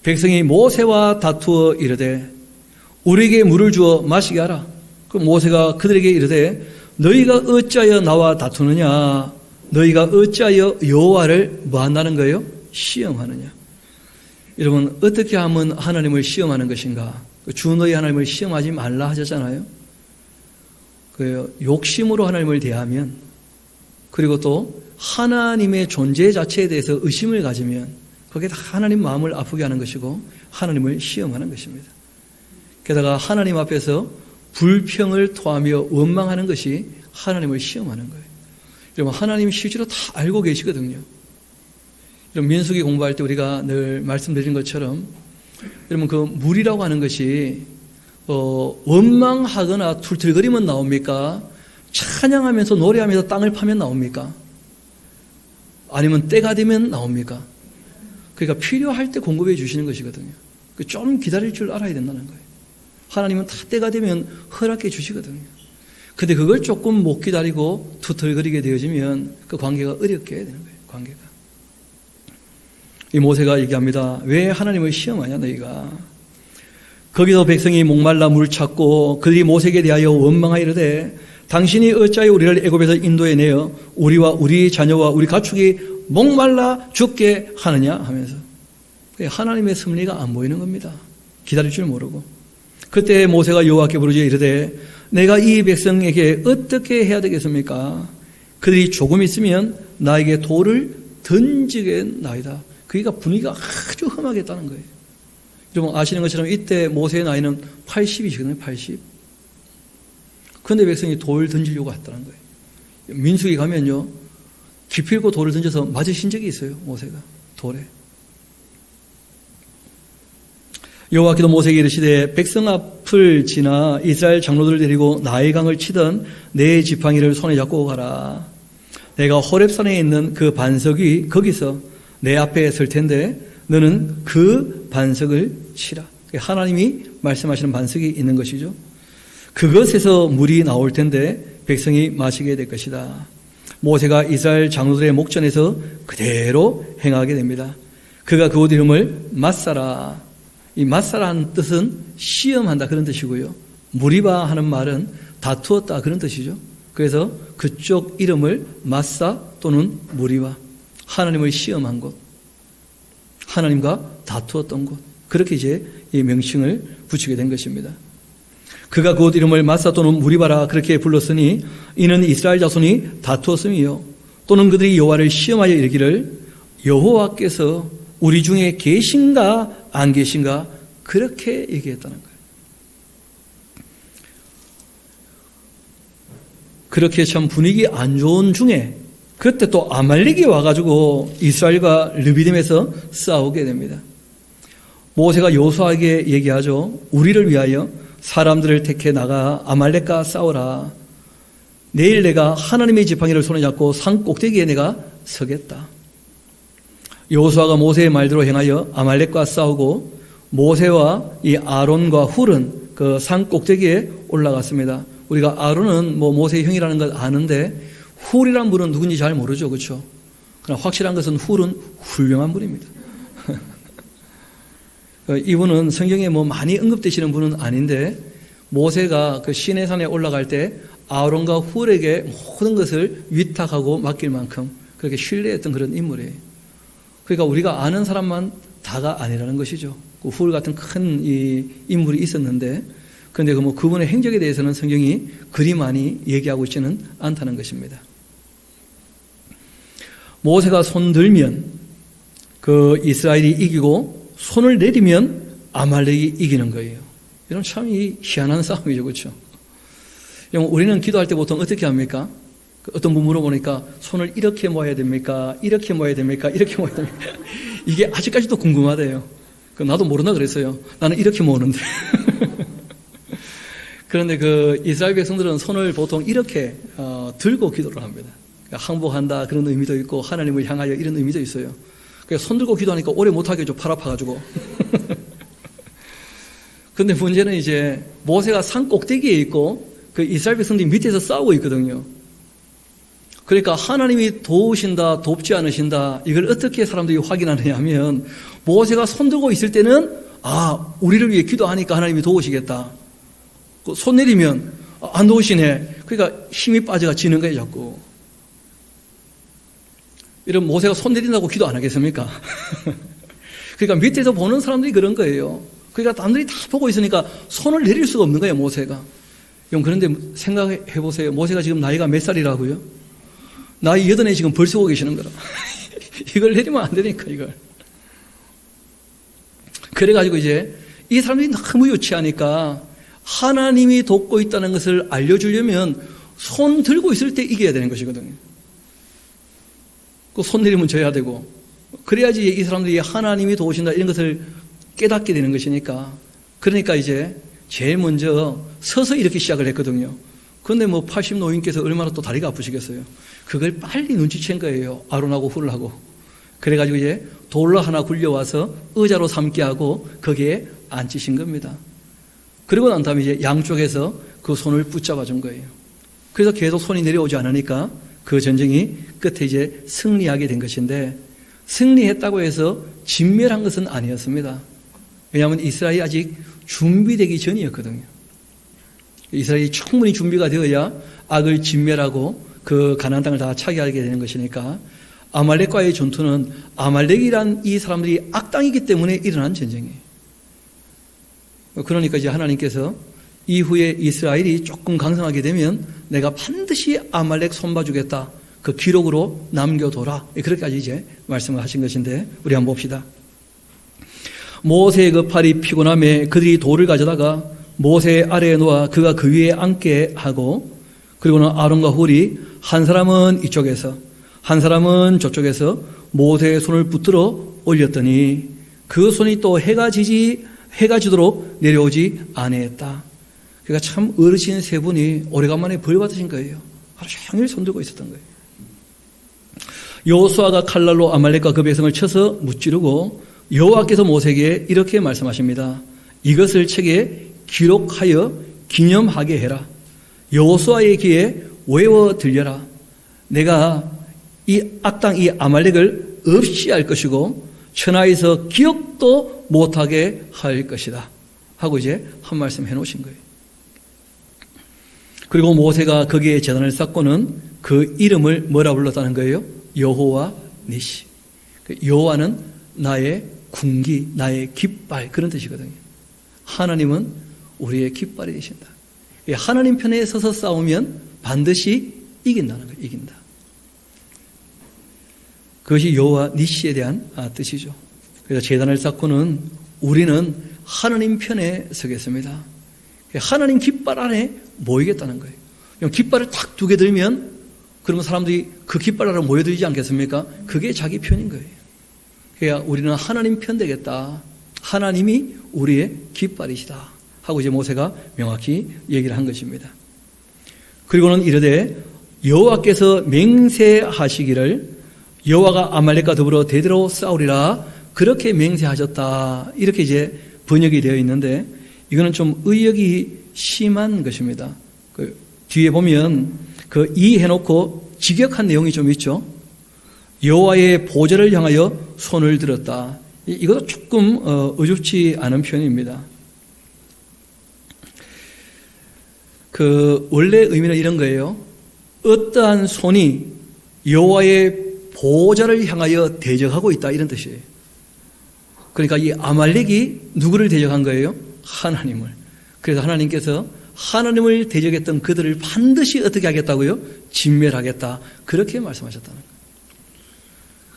백성이 모세와 다투어 이르되 우리에게 물을 주어 마시게 하라. 그 모세가 그들에게 이르되 너희가 어찌하여 나와 다투느냐? 너희가 어찌하여 여호와를 뭐 한다는 거예요? 시험하느냐? 여러분 어떻게 하면 하나님을 시험하는 것인가? 주 너희 하나님을 시험하지 말라 하셨잖아요. 그 욕심으로 하나님을 대하면 그리고 또 하나님의 존재 자체에 대해서 의심을 가지면 그게 다 하나님 마음을 아프게 하는 것이고 하나님을 시험하는 것입니다. 게다가 하나님 앞에서 불평을 토하며 원망하는 것이 하나님을 시험하는 거예요. 여러분 하나님 실제로 다 알고 계시거든요. 여러분 민수기 공부할 때 우리가 늘 말씀드린 것처럼 여러분 그 물이라고 하는 것이 원망하거나 툴툴거리면 나옵니까? 찬양하면서 노래하면서 땅을 파면 나옵니까? 아니면 때가 되면 나옵니까? 그러니까 필요할 때 공급해 주시는 것이거든요. 좀 기다릴 줄 알아야 된다는 거예요. 하나님은 다 때가 되면 허락해 주시거든요. 근데 그걸 조금 못 기다리고 투덜거리게 되어지면 그 관계가 어렵게 되는 거예요. 관계가. 이 모세가 얘기합니다. 왜 하나님을 시험하냐 너희가. 거기서 백성이 목말라 물을 찾고 그들이 모세에게 대하여 원망하여 이르되 당신이 어찌하여 우리를 애굽에서 인도해 내어 우리와 우리 자녀와 우리 가축이 목말라 죽게 하느냐 하면서 하나님의 섭리가 안 보이는 겁니다. 기다릴 줄 모르고. 그때 모세가 여호와께 부르짖어 이르되 내가 이 백성에게 어떻게 해야 되겠습니까? 그들이 조금 있으면 나에게 돌을 던지겠나이다. 그러니까 분위기가 아주 험하겠다는 거예요. 여러분 아시는 것처럼 이때 모세의 나이는 80이시거든요. 80. 그런데 백성이 돌 던지려고 했다는 거예요. 민수기 가면요. 기필코 돌을 던져서 맞으신 적이 있어요. 모세가 돌에. 여호와께서 모세에게 이르시되 백성 앞을 지나 이스라엘 장로들을 데리고 나일강을 치던 내 지팡이를 손에 잡고 가라. 내가 호렙산에 있는 그 반석이 거기서 내 앞에 설 텐데 너는 그 반석을 치라. 하나님이 말씀하시는 반석이 있는 것이죠. 그것에서 물이 나올 텐데 백성이 마시게 될 것이다. 모세가 이스라엘 장로들의 목전에서 그대로 행하게 됩니다. 그가 그곳 이름을 마사라, 이 마사라는 뜻은 시험한다 그런 뜻이고요. 무리바 하는 말은 다투었다 그런 뜻이죠. 그래서 그쪽 이름을 마사 또는 무리바, 하나님을 시험한 곳, 하나님과 다투었던 곳, 그렇게 이제 이 명칭을 붙이게 된 것입니다. 그가 그곳 이름을 마사 또는 무리바라 그렇게 불렀으니 이는 이스라엘 자손이 다투었음이요 또는 그들이 여호와를 시험하여 이르기를 여호와께서 우리 중에 계신가 안 계신가 그렇게 얘기했다는 거예요. 그렇게 참 분위기 안 좋은 중에 그때 또 아말렉이 와가지고 이스라엘과 르비딤에서 싸우게 됩니다. 모세가 여호수아에게 얘기하죠. 우리를 위하여 사람들을 택해 나가 아말렉과 싸우라. 내일 내가 하나님의 지팡이를 손에 잡고 산 꼭대기에 내가 서겠다. 여호수아가 모세의 말대로 행하여 아말렉과 싸우고 모세와 이 아론과 훌은 그 산 꼭대기에 올라갔습니다. 우리가 아론은 뭐 모세의 형이라는 걸 아는데 훌이란 분은 누군지 잘 모르죠. 그렇죠? 그러나 확실한 것은 훌은 훌륭한 분입니다. 이분은 성경에 뭐 많이 언급되시는 분은 아닌데 모세가 그 시내산에 올라갈 때 아론과 훌에게 모든 것을 위탁하고 맡길 만큼 그렇게 신뢰했던 그런 인물이에요. 그러니까 우리가 아는 사람만 다가 아니라는 것이죠. 그 훌 같은 큰 이 인물이 있었는데 그런데 그 뭐 그분의 행적에 대해서는 성경이 그리 많이 얘기하고 있지는 않다는 것입니다. 모세가 손 들면 그 이스라엘이 이기고 손을 내리면 아말렉이 이기는 거예요. 이런 참 희한한 싸움이죠. 그렇죠? 우리는 기도할 때 보통 어떻게 합니까? 어떤 분 물어보니까 손을 이렇게 모아야 됩니까? 이렇게 모아야 됩니까? 이렇게 모아야 됩니까? 이게 아직까지도 궁금하대요. 나도 모르나 그랬어요. 나는 이렇게 모으는데. 그런데 그 이스라엘 백성들은 손을 보통 이렇게 들고 기도를 합니다. 그러니까 항복한다 그런 의미도 있고 하나님을 향하여 이런 의미도 있어요. 그러니까 손 들고 기도하니까 오래 못하겠죠. 팔 아파가지고. 그런데 문제는 이제 모세가 산 꼭대기에 있고 그 이스라엘 백성들이 밑에서 싸우고 있거든요. 그러니까 하나님이 도우신다 돕지 않으신다 이걸 어떻게 사람들이 확인하느냐 하면 모세가 손 들고 있을 때는 우리를 위해 기도하니까 하나님이 도우시겠다. 손 내리면 안 도우시네. 그러니까 힘이 빠져가 지는 거예요 자꾸. 이런 모세가 손 내린다고 기도 안 하겠습니까? 그러니까 밑에서 보는 사람들이 그런 거예요. 그러니까 남들이 다 보고 있으니까 손을 내릴 수가 없는 거예요 모세가. 그런데 생각해 보세요. 모세가 지금 나이가 몇 살이라고요? 나이 8에 지금 벌 쓰고 계시는 거라. 이걸 내리면 안 되니까 이걸. 그래가지고 이제 이 사람들이 너무 유치하니까 하나님이 돕고 있다는 것을 알려주려면 손 들고 있을 때 이겨야 되는 것이거든요. 그 손 내리면 져야 되고 그래야지 이 사람들이 하나님이 도우신다 이런 것을 깨닫게 되는 것이니까. 그러니까 이제 제일 먼저 서서 이렇게 시작을 했거든요. 그런데 뭐 80 노인께서 얼마나 또 다리가 아프시겠어요. 그걸 빨리 눈치챈 거예요. 아론하고 훌하고. 그래가지고 이제 돌로 하나 굴려와서 의자로 삼게 하고 거기에 앉히신 겁니다. 그리고 난 다음에 이제 양쪽에서 그 손을 붙잡아 준 거예요. 그래서 계속 손이 내려오지 않으니까 그 전쟁이 끝에 이제 승리하게 된 것인데 승리했다고 해서 진멸한 것은 아니었습니다. 왜냐하면 이스라엘이 아직 준비되기 전이었거든요. 이스라엘이 충분히 준비가 되어야 악을 진멸하고 그 가나안 땅을 다 차지하게 되는 것이니까 아말렉과의 전투는 아말렉이란 이 사람들이 악당이기 때문에 일어난 전쟁이에요. 그러니까 이제 하나님께서 이후에 이스라엘이 조금 강성하게 되면 내가 반드시 아말렉 손봐주겠다. 그 기록으로 남겨둬라. 그렇게까지 이제 말씀을 하신 것인데 우리 한번 봅시다. 모세의 그 팔이 피곤함에 그들이 돌을 가져다가 모세 아래에 놓아 그가 그 위에 앉게 하고 그리고는 아론과 훌이 한 사람은 이쪽에서 한 사람은 저쪽에서 모세의 손을 붙들어 올렸더니 그 손이 또 해가 지도록 내려오지 아니했다. 그러니까 참 어르신 세 분이 오래간만에 벌 받으신 거예요. 하루 종일 손들고 있었던 거예요. 여호수아가 칼날로 아말렉과 그 백성을 쳐서 무찌르고 여호와께서 모세에게 이렇게 말씀하십니다. 이것을 책에 기록하여 기념하게 해라. 여호수아의 귀에 외워 들려라. 내가 이 악당 이 아말렉을 없이 할 것이고 천하에서 기억도 못하게 할 것이다 하고 이제 한 말씀 해놓으신 거예요. 그리고 모세가 거기에 제단을 쌓고는 그 이름을 뭐라 불렀다는 거예요? 여호와 니시. 여호와는 나의 군기, 나의 깃발, 그런 뜻이거든요. 하나님은 우리의 깃발이 되신다. 하나님 편에 서서 싸우면 반드시 이긴다는 거예요. 이긴다. 그것이 여호와 니시에 대한 뜻이죠. 그래서 제단을 쌓고는 우리는 하나님 편에 서겠습니다. 하나님 깃발 안에 모이겠다는 거예요. 깃발을 딱 두 개 들면 그러면 사람들이 그 깃발 아래 모여들지 않겠습니까? 그게 자기 편인 거예요. 그러니까 우리는 하나님 편 되겠다. 하나님이 우리의 깃발이시다 하고 이제 모세가 명확히 얘기를 한 것입니다. 그리고는 이르되 여호와께서 맹세하시기를 여호와가 아말렉과 더불어 대대로 싸우리라 그렇게 맹세하셨다. 이렇게 이제 번역이 되어 있는데 이거는 좀 의역이 심한 것입니다. 그 뒤에 보면 그 이해놓고 직역한 내용이 좀 있죠. 여호와의 보좌를 향하여 손을 들었다. 이것도 조금 어줍지 않은 표현입니다. 그 원래 의미는 이런 거예요. 어떠한 손이 여호와의 보좌를 향하여 대적하고 있다 이런 뜻이에요. 그러니까 이 아말렉이 누구를 대적한 거예요? 하나님을. 그래서 하나님께서 하나님을 대적했던 그들을 반드시 어떻게 하겠다고요? 진멸하겠다. 그렇게 말씀하셨다는 거예요.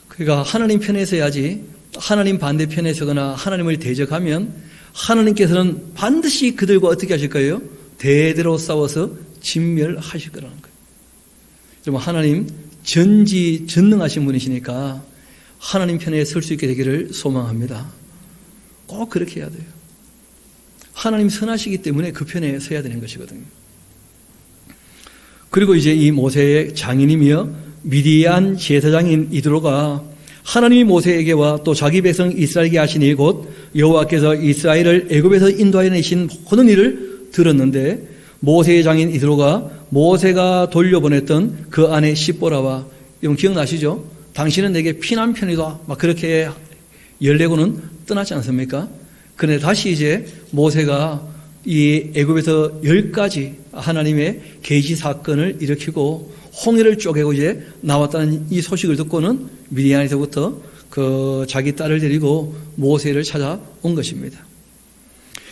그러니까 하나님 편에 서야지 하나님 반대편에 서거나 하나님을 대적하면 하나님께서는 반드시 그들과 어떻게 하실 거예요? 대대로 싸워서 진멸하실 거라는 거예요. 여러분 하나님 전지전능하신 분이시니까 하나님 편에 설 수 있게 되기를 소망합니다. 꼭 그렇게 해야 돼요. 하나님 선하시기 때문에 그 편에 서야 되는 것이거든요. 그리고 이제 이 모세의 장인이며 미디안 제사장인 이드로가 하나님이 모세에게와 또 자기 백성 이스라엘에게 하신 일 곧 여호와께서 이스라엘을 애굽에서 인도하여 내신 모든 일을 들었는데 모세의 장인 이드로가 모세가 돌려보냈던 그 아내 십보라와 여러분 기억나시죠? 당신은 내게 피난 편이다 막 그렇게 열내고는 떠나지 않습니까? 그런데 다시 이제 모세가 이 애굽에서 10가지 하나님의 계시 사건을 일으키고 홍해를 쪼개고 이제 나왔다는 이 소식을 듣고는 미디안에서부터 그 자기 딸을 데리고 모세를 찾아온 것입니다.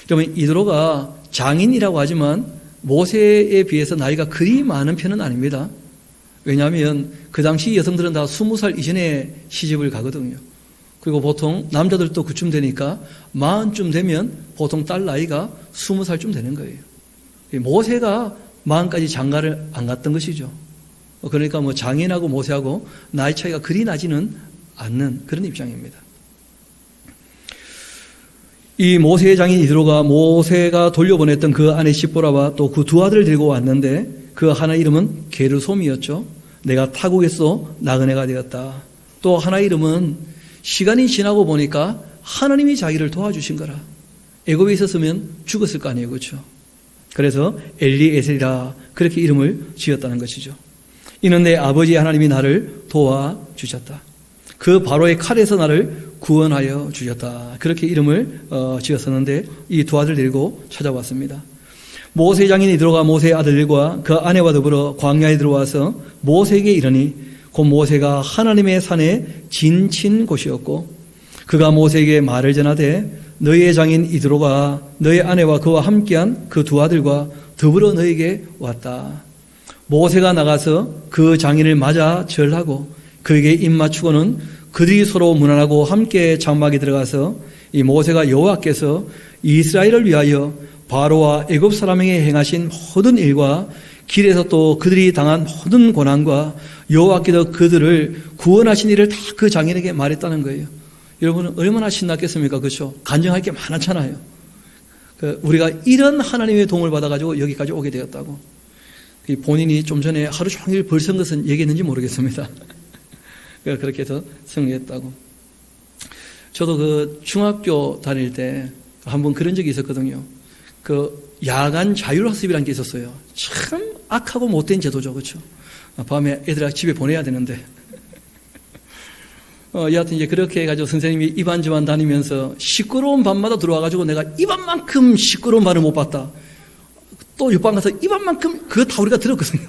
그러면 이드로가 장인이라고 하지만 모세에 비해서 나이가 그리 많은 편은 아닙니다. 왜냐하면 그 당시 여성들은 다 20살 이전에 시집을 가거든요. 그리고 보통 남자들도 그쯤 되니까 40쯤 되면 보통 딸 나이가 20살쯤 되는 거예요. 모세가 40까지 장가를 안 갔던 것이죠. 그러니까 뭐 장인하고 모세하고 나이 차이가 그리 나지는 않는 그런 입장입니다. 이 모세의 장인 이드로가 모세가 돌려보냈던 그 아내 십보라와 또 그 두 아들을 데리고 왔는데 그 하나 이름은 게르솜이었죠. 내가 타국에서 나그네가 되었다. 또 하나 이름은 시간이 지나고 보니까 하나님이 자기를 도와주신 거라. 애굽에 있었으면 죽었을 거 아니에요. 그렇죠? 그래서 엘리에셀이라 그렇게 이름을 지었다는 것이죠. 이는 내 아버지 하나님이 나를 도와주셨다. 그 바로의 칼에서 나를 구원하여 주셨다. 그렇게 이름을 지었었는데 이 두 아들 데리고 찾아왔습니다. 모세 장인이 들어가 모세의 아들들과 그 아내와 더불어 광야에 들어와서 모세에게 이르니 곧 모세가 하나님의 산에 진친 곳이었고 그가 모세에게 말을 전하되 너희의 장인 이드로가 너희 아내와 그와 함께한 그 두 아들과 더불어 너에게 왔다. 모세가 나가서 그 장인을 맞아 절하고 그에게 입 맞추고는 그들이 서로 문안하고 함께 장막에 들어가서 이 모세가 여호와께서 이스라엘을 위하여 바로와 애굽 사람에게 행하신 모든 일과 길에서 또 그들이 당한 모든 고난과 여호와께서 그들을 구원하신 일을 다 그 장인에게 말했다는 거예요. 여러분은 얼마나 신났겠습니까? 그렇죠? 간증할 게 많았잖아요. 우리가 이런 하나님의 도움을 받아가지고 여기까지 오게 되었다고. 본인이 좀 전에 하루 종일 벌 쓴 것은 얘기했는지 모르겠습니다. 그렇게 해서 승리했다고. 저도 그 중학교 다닐 때 한번 그런 적이 있었거든요. 그 야간 자율학습이라는 게 있었어요. 참 악하고 못된 제도죠. 그렇죠? 밤에 애들 집에 보내야 되는데 여하튼 이제 그렇게 해가지고 선생님이 이반저반 다니면서 시끄러운 밤마다 들어와가지고 내가 이반만큼 시끄러운 말을 못 봤다. 또 옆방 가서 이반만큼 그거 다 우리가 들었거든요.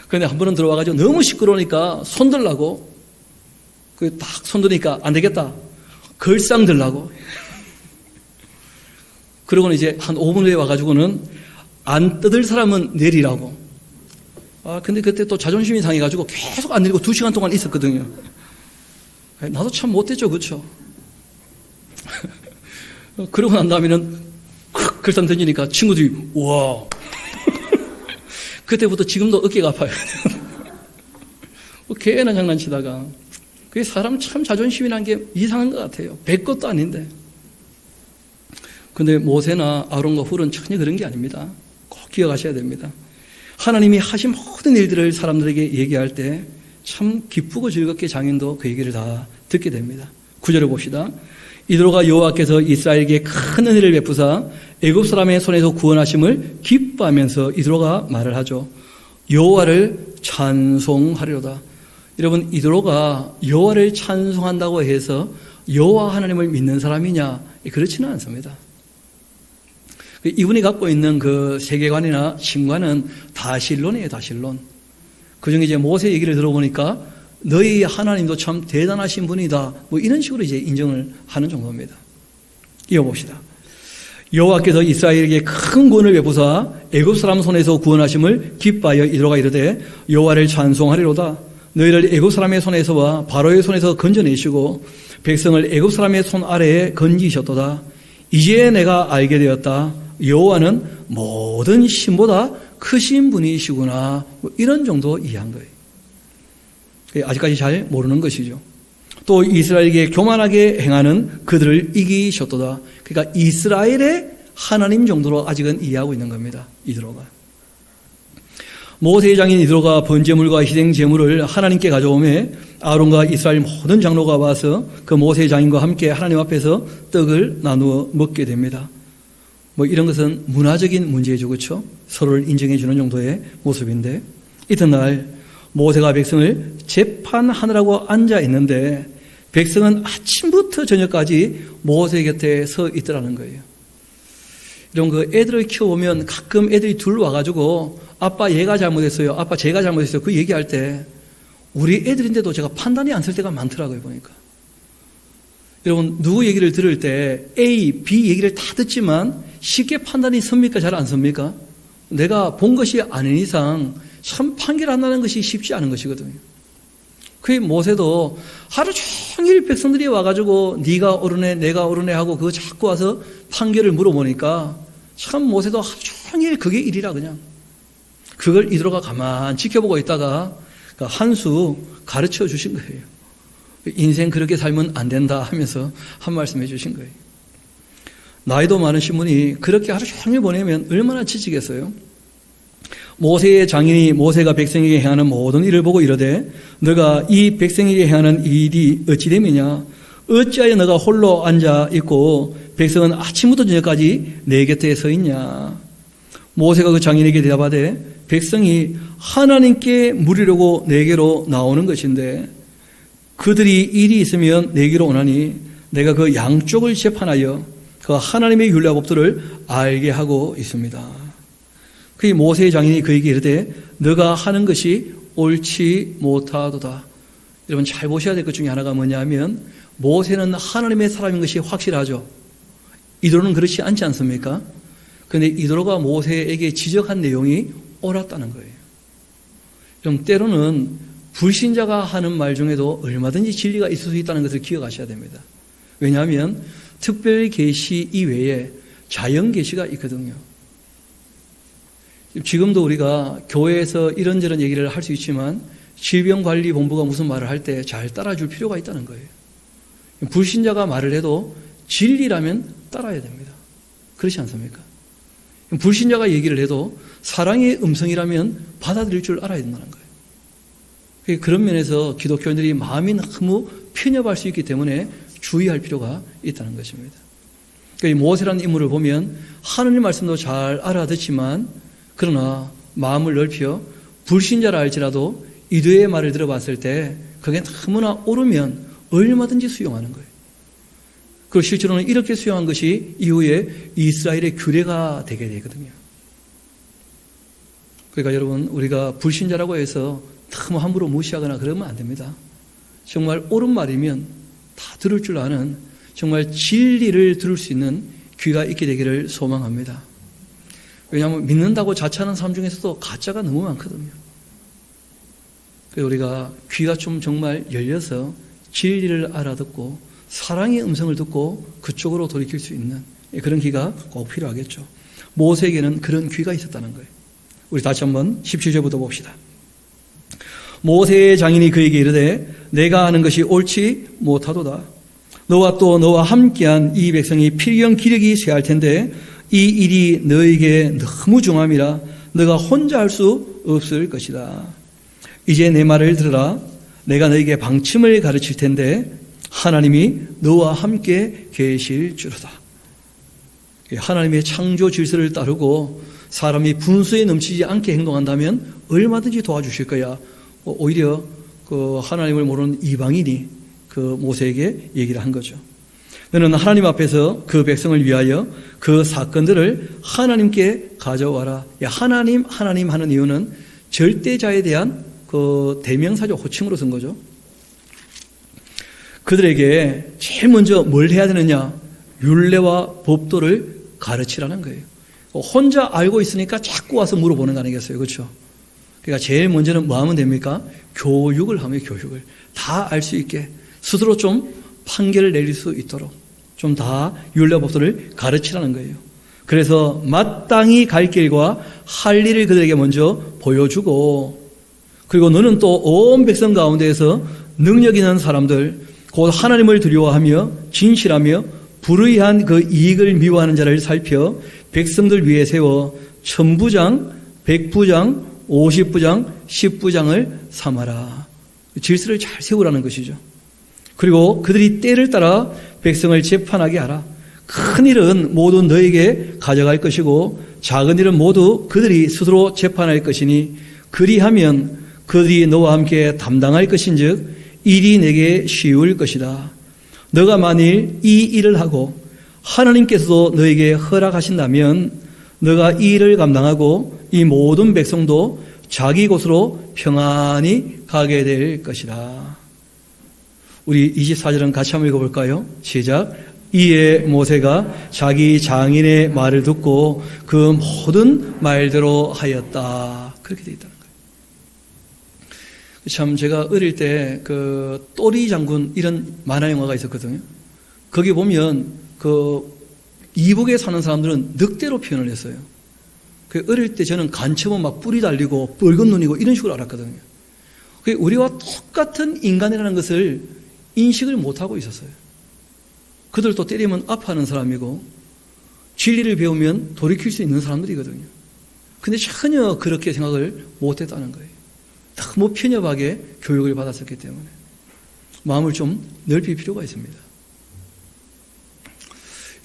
근데 한 번은 들어와가지고 너무 시끄러우니까 손 들라고 딱 손 드니까 안 되겠다. 걸상 들라고. 그러고는 이제 한 5분 후에 와가지고는 안 뜯을 사람은 내리라고. 근데 그때 또 자존심이 상해가지고 계속 안 내리고 2시간 동안 있었거든요. 나도 참 못했죠, 그렇죠? 그러고 난 다음에는 글상 던지니까 친구들이 우와. 그때부터 지금도 어깨가 아파요. 개나 장난치다가. 그게 사람 참 자존심이라는 게 이상한 것 같아요. 배 것도 아닌데. 근데 모세나 아론과 훌은 전혀 그런 게 아닙니다. 꼭 기억하셔야 됩니다. 하나님이 하신 모든 일들을 사람들에게 얘기할 때 참 기쁘고 즐겁게 장인도 그 얘기를 다 듣게 됩니다. 9절을 봅시다. 이도로가 여호와께서 이스라엘에게 큰 은혜를 베푸사 애굽 사람의 손에서 구원하심을 기뻐하면서 이도로가 말을 하죠. 여호와를 찬송하리로다. 여러분, 이도로가 여호와를 찬송한다고 해서 여호와 하나님을 믿는 사람이냐? 그렇지는 않습니다. 이분이 갖고 있는 그 세계관이나 신관은 다신론이에요, 다신론. 그 중에 이제 모세 얘기를 들어보니까 너희 하나님도 참 대단하신 분이다. 뭐 이런 식으로 이제 인정을 하는 정도입니다. 이어봅시다. 여호와께서 이스라엘에게 큰 구원을 베푸사 애굽 사람 손에서 구원하심을 기뻐하여 이도로가 이르되 여호와를 찬송하리로다. 너희를 애굽 사람의 손에서와 바로의 손에서 건져내시고 백성을 애굽 사람의 손 아래에 건지셨도다. 이제 내가 알게 되었다. 여호와는 모든 신보다 크신 분이시구나. 뭐 이런 정도 이해한 거예요. 아직까지 잘 모르는 것이죠. 또 이스라엘에게 교만하게 행하는 그들을 이기셨도다. 그러니까 이스라엘의 하나님 정도로 아직은 이해하고 있는 겁니다. 이도로가. 모세의 장인 이도로가 번제물과 희생 제물을 하나님께 가져오매 아론과 이스라엘 모든 장로가 와서 그 모세의 장인과 함께 하나님 앞에서 떡을 나누어 먹게 됩니다. 뭐 이런 것은 문화적인 문제죠, 그렇죠? 서로를 인정해 주는 정도의 모습인데 이튿날 모세가 백성을 재판하느라고 앉아 있는데 백성은 아침부터 저녁까지 모세 곁에 서 있더라는 거예요. 이런 그 애들을 키워보면 가끔 애들이 둘 와가지고 아빠 얘가 잘못했어요, 아빠 제가 잘못했어요 그 얘기할 때 우리 애들인데도 제가 판단이 안 설 때가 많더라고요, 보니까. 여러분, 누구 얘기를 들을 때 A, B 얘기를 다 듣지만 쉽게 판단이 섭니까? 잘 안 섭니까? 내가 본 것이 아닌 이상 참 판결한다는 것이 쉽지 않은 것이거든요. 그 모세도 하루 종일 백성들이 와가지고 네가 옳으네 내가 옳으네 하고 그거 자꾸 와서 판결을 물어보니까 참 모세도 하루 종일 그게 일이라 그냥. 그걸 이도로가 가만 지켜보고 있다가 한 수 가르쳐 주신 거예요. 인생 그렇게 살면 안 된다 하면서 한 말씀 해주신 거예요. 나이도 많으신 분이 그렇게 하루 종일 보내면 얼마나 지치겠어요? 모세의 장인이 모세가 백성에게 행하는 모든 일을 보고 이르되 너가 이 백성에게 행하는 일이 어찌 됨이냐? 어찌하여 너가 홀로 앉아 있고 백성은 아침부터 저녁까지 내 곁에 서 있냐? 모세가 그 장인에게 대답하되 백성이 하나님께 물으려고 내게로 나오는 것인데 그들이 일이 있으면 내게로 오나니 내가 그 양쪽을 재판하여 그 하나님의 율례법들을 알게 하고 있습니다. 그 모세의 장인이 그에게 이르되 너가 하는 것이 옳지 못하도다. 여러분 잘 보셔야 될 것 중에 하나가 뭐냐면 모세는 하나님의 사람인 것이 확실하죠. 이도로는 그렇지 않지 않습니까? 그런데 이도로가 모세에게 지적한 내용이 옳았다는 거예요. 그럼 때로는 불신자가 하는 말 중에도 얼마든지 진리가 있을 수 있다는 것을 기억하셔야 됩니다. 왜냐하면 특별 계시 이외에 자연 계시가 있거든요. 지금도 우리가 교회에서 이런저런 얘기를 할 수 있지만 질병관리본부가 무슨 말을 할 때 잘 따라줄 필요가 있다는 거예요. 불신자가 말을 해도 진리라면 따라야 됩니다. 그렇지 않습니까? 불신자가 얘기를 해도 사랑의 음성이라면 받아들일 줄 알아야 된다는 거예요. 그런 면에서 기독교인들이 마음이 너무 편협할 수 있기 때문에 주의할 필요가 있다는 것입니다. 이 모세라는 인물을 보면 하느님 말씀도 잘 알아듣지만 그러나 마음을 넓혀 불신자라 할지라도 이도의 말을 들어봤을 때 그게 너무나 옳으면 얼마든지 수용하는 거예요. 그리고 실제로는 이렇게 수용한 것이 이후에 이스라엘의 규례가 되게 되거든요. 그러니까 여러분, 우리가 불신자라고 해서 너무 함부로 무시하거나 그러면 안 됩니다. 정말 옳은 말이면 다 들을 줄 아는 정말 진리를 들을 수 있는 귀가 있게 되기를 소망합니다. 왜냐하면 믿는다고 자처하는 사람 중에서도 가짜가 너무 많거든요. 그래서 우리가 귀가 좀 정말 열려서 진리를 알아듣고 사랑의 음성을 듣고 그쪽으로 돌이킬 수 있는 그런 귀가 꼭 필요하겠죠. 모세에게는 그런 귀가 있었다는 거예요. 우리 다시 한번 17절부터 봅시다. 모세의 장인이 그에게 이르되 내가 하는 것이 옳지 못하도다. 너와 또 너와 함께한 이 백성이 필경 기력이 쇠할 텐데 이 일이 너에게 너무 중함이라 너가 혼자 할 수 없을 것이다. 이제 내 말을 들으라. 내가 너에게 방침을 가르칠 텐데 하나님이 너와 함께 계실 줄이다. 하나님의 창조 질서를 따르고 사람이 분수에 넘치지 않게 행동한다면 얼마든지 도와주실 거야. 오히려 그 하나님을 모르는 이방인이 그 모세에게 얘기를 한 거죠. 너는 하나님 앞에서 그 백성을 위하여 그 사건들을 하나님께 가져와라. 하나님 하는 이유는 절대자에 대한 그 대명사적 호칭으로 쓴 거죠. 그들에게 제일 먼저 뭘 해야 되느냐? 율례와 법도를 가르치라는 거예요. 혼자 알고 있으니까 자꾸 와서 물어보는 거 아니겠어요? 그렇죠? 그러니까 제일 먼저는 뭐 하면 됩니까? 교육을 하면 교육을. 다 알 수 있게 스스로 좀 판결을 내릴 수 있도록 좀 다 율례와 법도를 가르치라는 거예요. 그래서 마땅히 갈 길과 할 일을 그들에게 먼저 보여주고 그리고 너는 또 온 백성 가운데에서 능력 있는 사람들 곧 하나님을 두려워하며 진실하며 불의한 그 이익을 미워하는 자를 살펴 백성들 위에 세워 1000부장, 100부장, 50부장, 10부장을 삼아라. 질서를 잘 세우라는 것이죠. 그리고 그들이 때를 따라 백성을 재판하게 하라. 큰 일은 모두 너에게 가져갈 것이고 작은 일은 모두 그들이 스스로 재판할 것이니 그리하면 그들이 너와 함께 담당할 것인즉 일이 내게 쉬울 것이다. 너가 만일 이 일을 하고 하나님께서도 너에게 허락하신다면 너가 이 일을 감당하고 이 모든 백성도 자기 곳으로 평안히 가게 될 것이다. 우리 24절은 같이 한번 읽어볼까요? 시작. 이에 모세가 자기 장인의 말을 듣고 그 모든 말대로 하였다. 그렇게 되어 있다는 거예요. 참 제가 어릴 때 그 또리 장군 이런 만화 영화가 있었거든요. 거기 보면 그 이북에 사는 사람들은 늑대로 표현을 했어요. 그 어릴 때 저는 간첩은 막 뿔이 달리고 붉은 눈이고 이런 식으로 알았거든요. 그 우리와 똑같은 인간이라는 것을 인식을 못하고 있었어요. 그들도 때리면 아파하는 사람이고 진리를 배우면 돌이킬 수 있는 사람들이거든요. 근데 전혀 그렇게 생각을 못했다는 거예요. 너무 편협하게 교육을 받았었기 때문에 마음을 좀 넓힐 필요가 있습니다.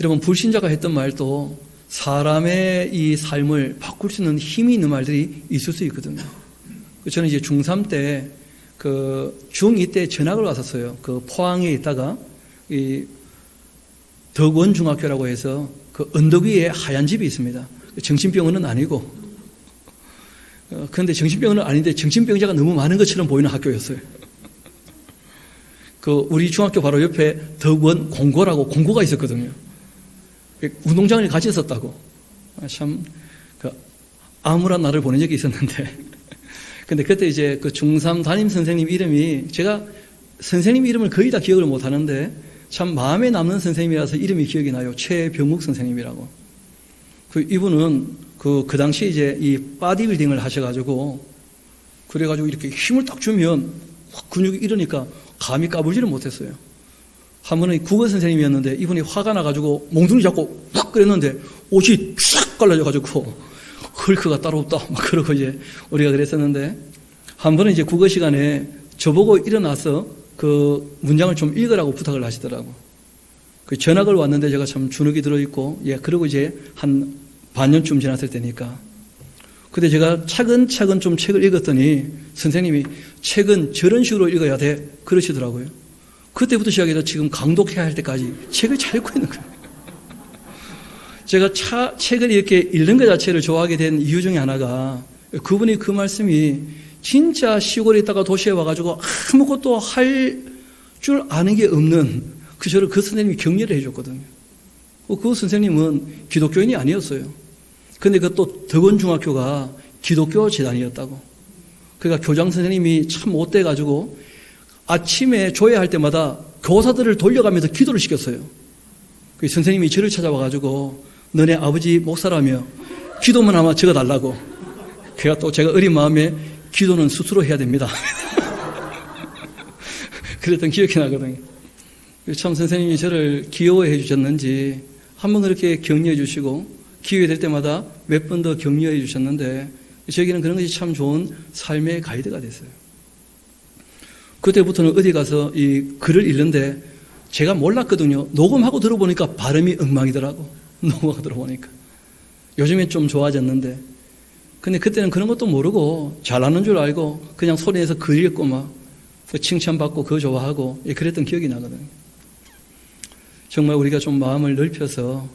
여러분, 불신자가 했던 말도 사람의 이 삶을 바꿀 수 있는 힘이 있는 말들이 있을 수 있거든요. 저는 이제 중3 때 중2 때 전학을 왔었어요. 그 포항에 있다가 이 덕원중학교라고 해서 그 언덕 위에 하얀 집이 있습니다. 정신병원은 아니고 그런데 정신병원은 아닌데 정신병자가 너무 많은 것처럼 보이는 학교였어요. 그 우리 중학교 바로 옆에 덕원 공고라고 공고가 있었거든요. 운동장을 같이 썼다고. 참 암울한 날을 보낸 적이 있었는데 근데 그때 이제 그 중3 담임 선생님 이름이 제가 선생님 이름을 거의 다 기억을 못 하는데 참 마음에 남는 선생님이라서 이름이 기억이 나요. 최병욱 선생님이라고. 이분은 그 당시에 이제 이 바디빌딩을 하셔가지고 그래가지고 이렇게 힘을 딱 주면 확 근육이 이러니까 감히 까불지를 못했어요. 한 번은 국어 선생님이었는데 이분이 화가 나가지고 몽둥이 잡고 확 그랬는데 옷이 쫙 갈라져가지고 헐크가 따로 없다 막 그러고 이제 우리가 그랬었는데 한 번은 이제 국어 시간에 저보고 일어나서 그 문장을 좀 읽으라고 부탁을 하시더라고. 그 전학을 왔는데 제가 참 주눅이 들어있고, 예, 그러고 이제 한 반년쯤 지났을 때니까. 근데 제가 차근차근 좀 책을 읽었더니 선생님이 책은 저런 식으로 읽어야 돼. 그러시더라고요. 그때부터 시작해서 지금 강독해야 할 때까지 책을 잘 읽고 있는 거예요. 제가 책을 이렇게 읽는 것 자체를 좋아하게 된 이유 중에 하나가 그분이 그 말씀이 진짜 시골에 있다가 도시에 와가지고 아무것도 할 줄 아는 게 없는 저를 그 선생님이 격려를 해줬거든요. 그 선생님은 기독교인이 아니었어요. 근데 그것도 덕원중학교가 기독교 재단이었다고. 그러니까 교장 선생님이 참 못돼가지고 아침에 조회할 때마다 교사들을 돌려가면서 기도를 시켰어요. 그 선생님이 저를 찾아와가지고 너네 아버지 목사라며 기도만 아마 적어달라고. 그래가 또 제가 어린 마음에 기도는 스스로 해야 됩니다. 그랬던 기억이 나거든요. 참 선생님이 저를 귀여워해 주셨는지 한번 그렇게 격려해 주시고 기회 될 때마다 몇 번 더 격려해 주셨는데 저에게는 그런 것이 참 좋은 삶의 가이드가 됐어요. 그때부터는 어디 가서 이 글을 읽는데 제가 몰랐거든요. 녹음하고 들어보니까 발음이 엉망이더라고. 녹음하고 들어보니까. 요즘엔 좀 좋아졌는데 근데 그때는 그런 것도 모르고 잘하는 줄 알고 그냥 소리내서 글 읽고 막 칭찬받고 그거 좋아하고 그랬던 기억이 나거든요. 정말 우리가 좀 마음을 넓혀서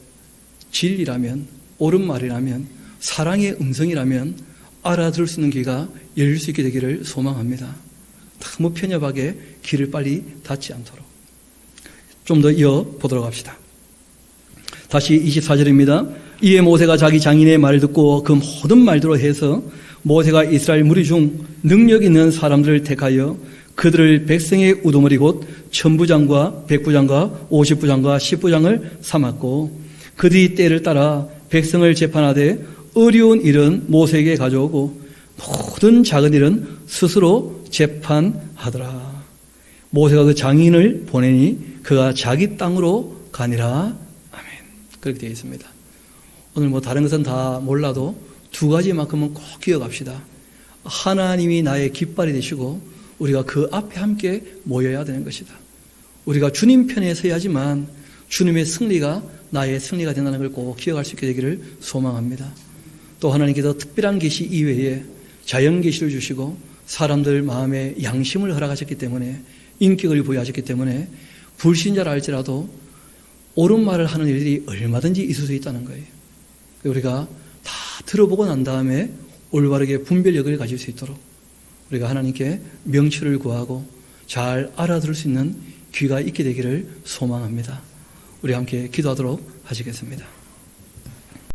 진리라면 옳은 말이라면 사랑의 음성이라면 알아들을 수 있는 귀가 열릴 수 있게 되기를 소망합니다. 너무 편협하게 귀를 빨리 닫지 않도록. 좀 더 이어보도록 합시다. 다시 24절입니다. 이에 모세가 자기 장인의 말을 듣고 그 모든 말대로 해서 모세가 이스라엘 무리 중 능력 있는 사람들을 택하여 그들을 백성의 우두머리 곧 천부장과 백부장과 50부장과 10부장을 삼았고 그들이 때를 따라 백성을 재판하되 어려운 일은 모세에게 가져오고 모든 작은 일은 스스로 재판하더라. 모세가 그 장인을 보내니 그가 자기 땅으로 가니라. 아멘. 그렇게 되어 있습니다. 오늘 다른 것은 다 몰라도 두 가지만큼은 꼭 기억합시다. 하나님이 나의 깃발이 되시고 우리가 그 앞에 함께 모여야 되는 것이다. 우리가 주님 편에 서야지만 주님의 승리가 나의 승리가 된다는 걸 꼭 기억할 수 있게 되기를 소망합니다. 또 하나님께서 특별한 계시 이외에 자연 계시를 주시고 사람들 마음에 양심을 허락하셨기 때문에 인격을 부여하셨기 때문에 불신자라 할지라도 옳은 말을 하는 일들이 얼마든지 있을 수 있다는 거예요. 우리가 다 들어보고 난 다음에 올바르게 분별력을 가질 수 있도록 우리가 하나님께 명철을 구하고 잘 알아들을 수 있는 귀가 있게 되기를 소망합니다. 우리 함께 기도하도록 하시겠습니다.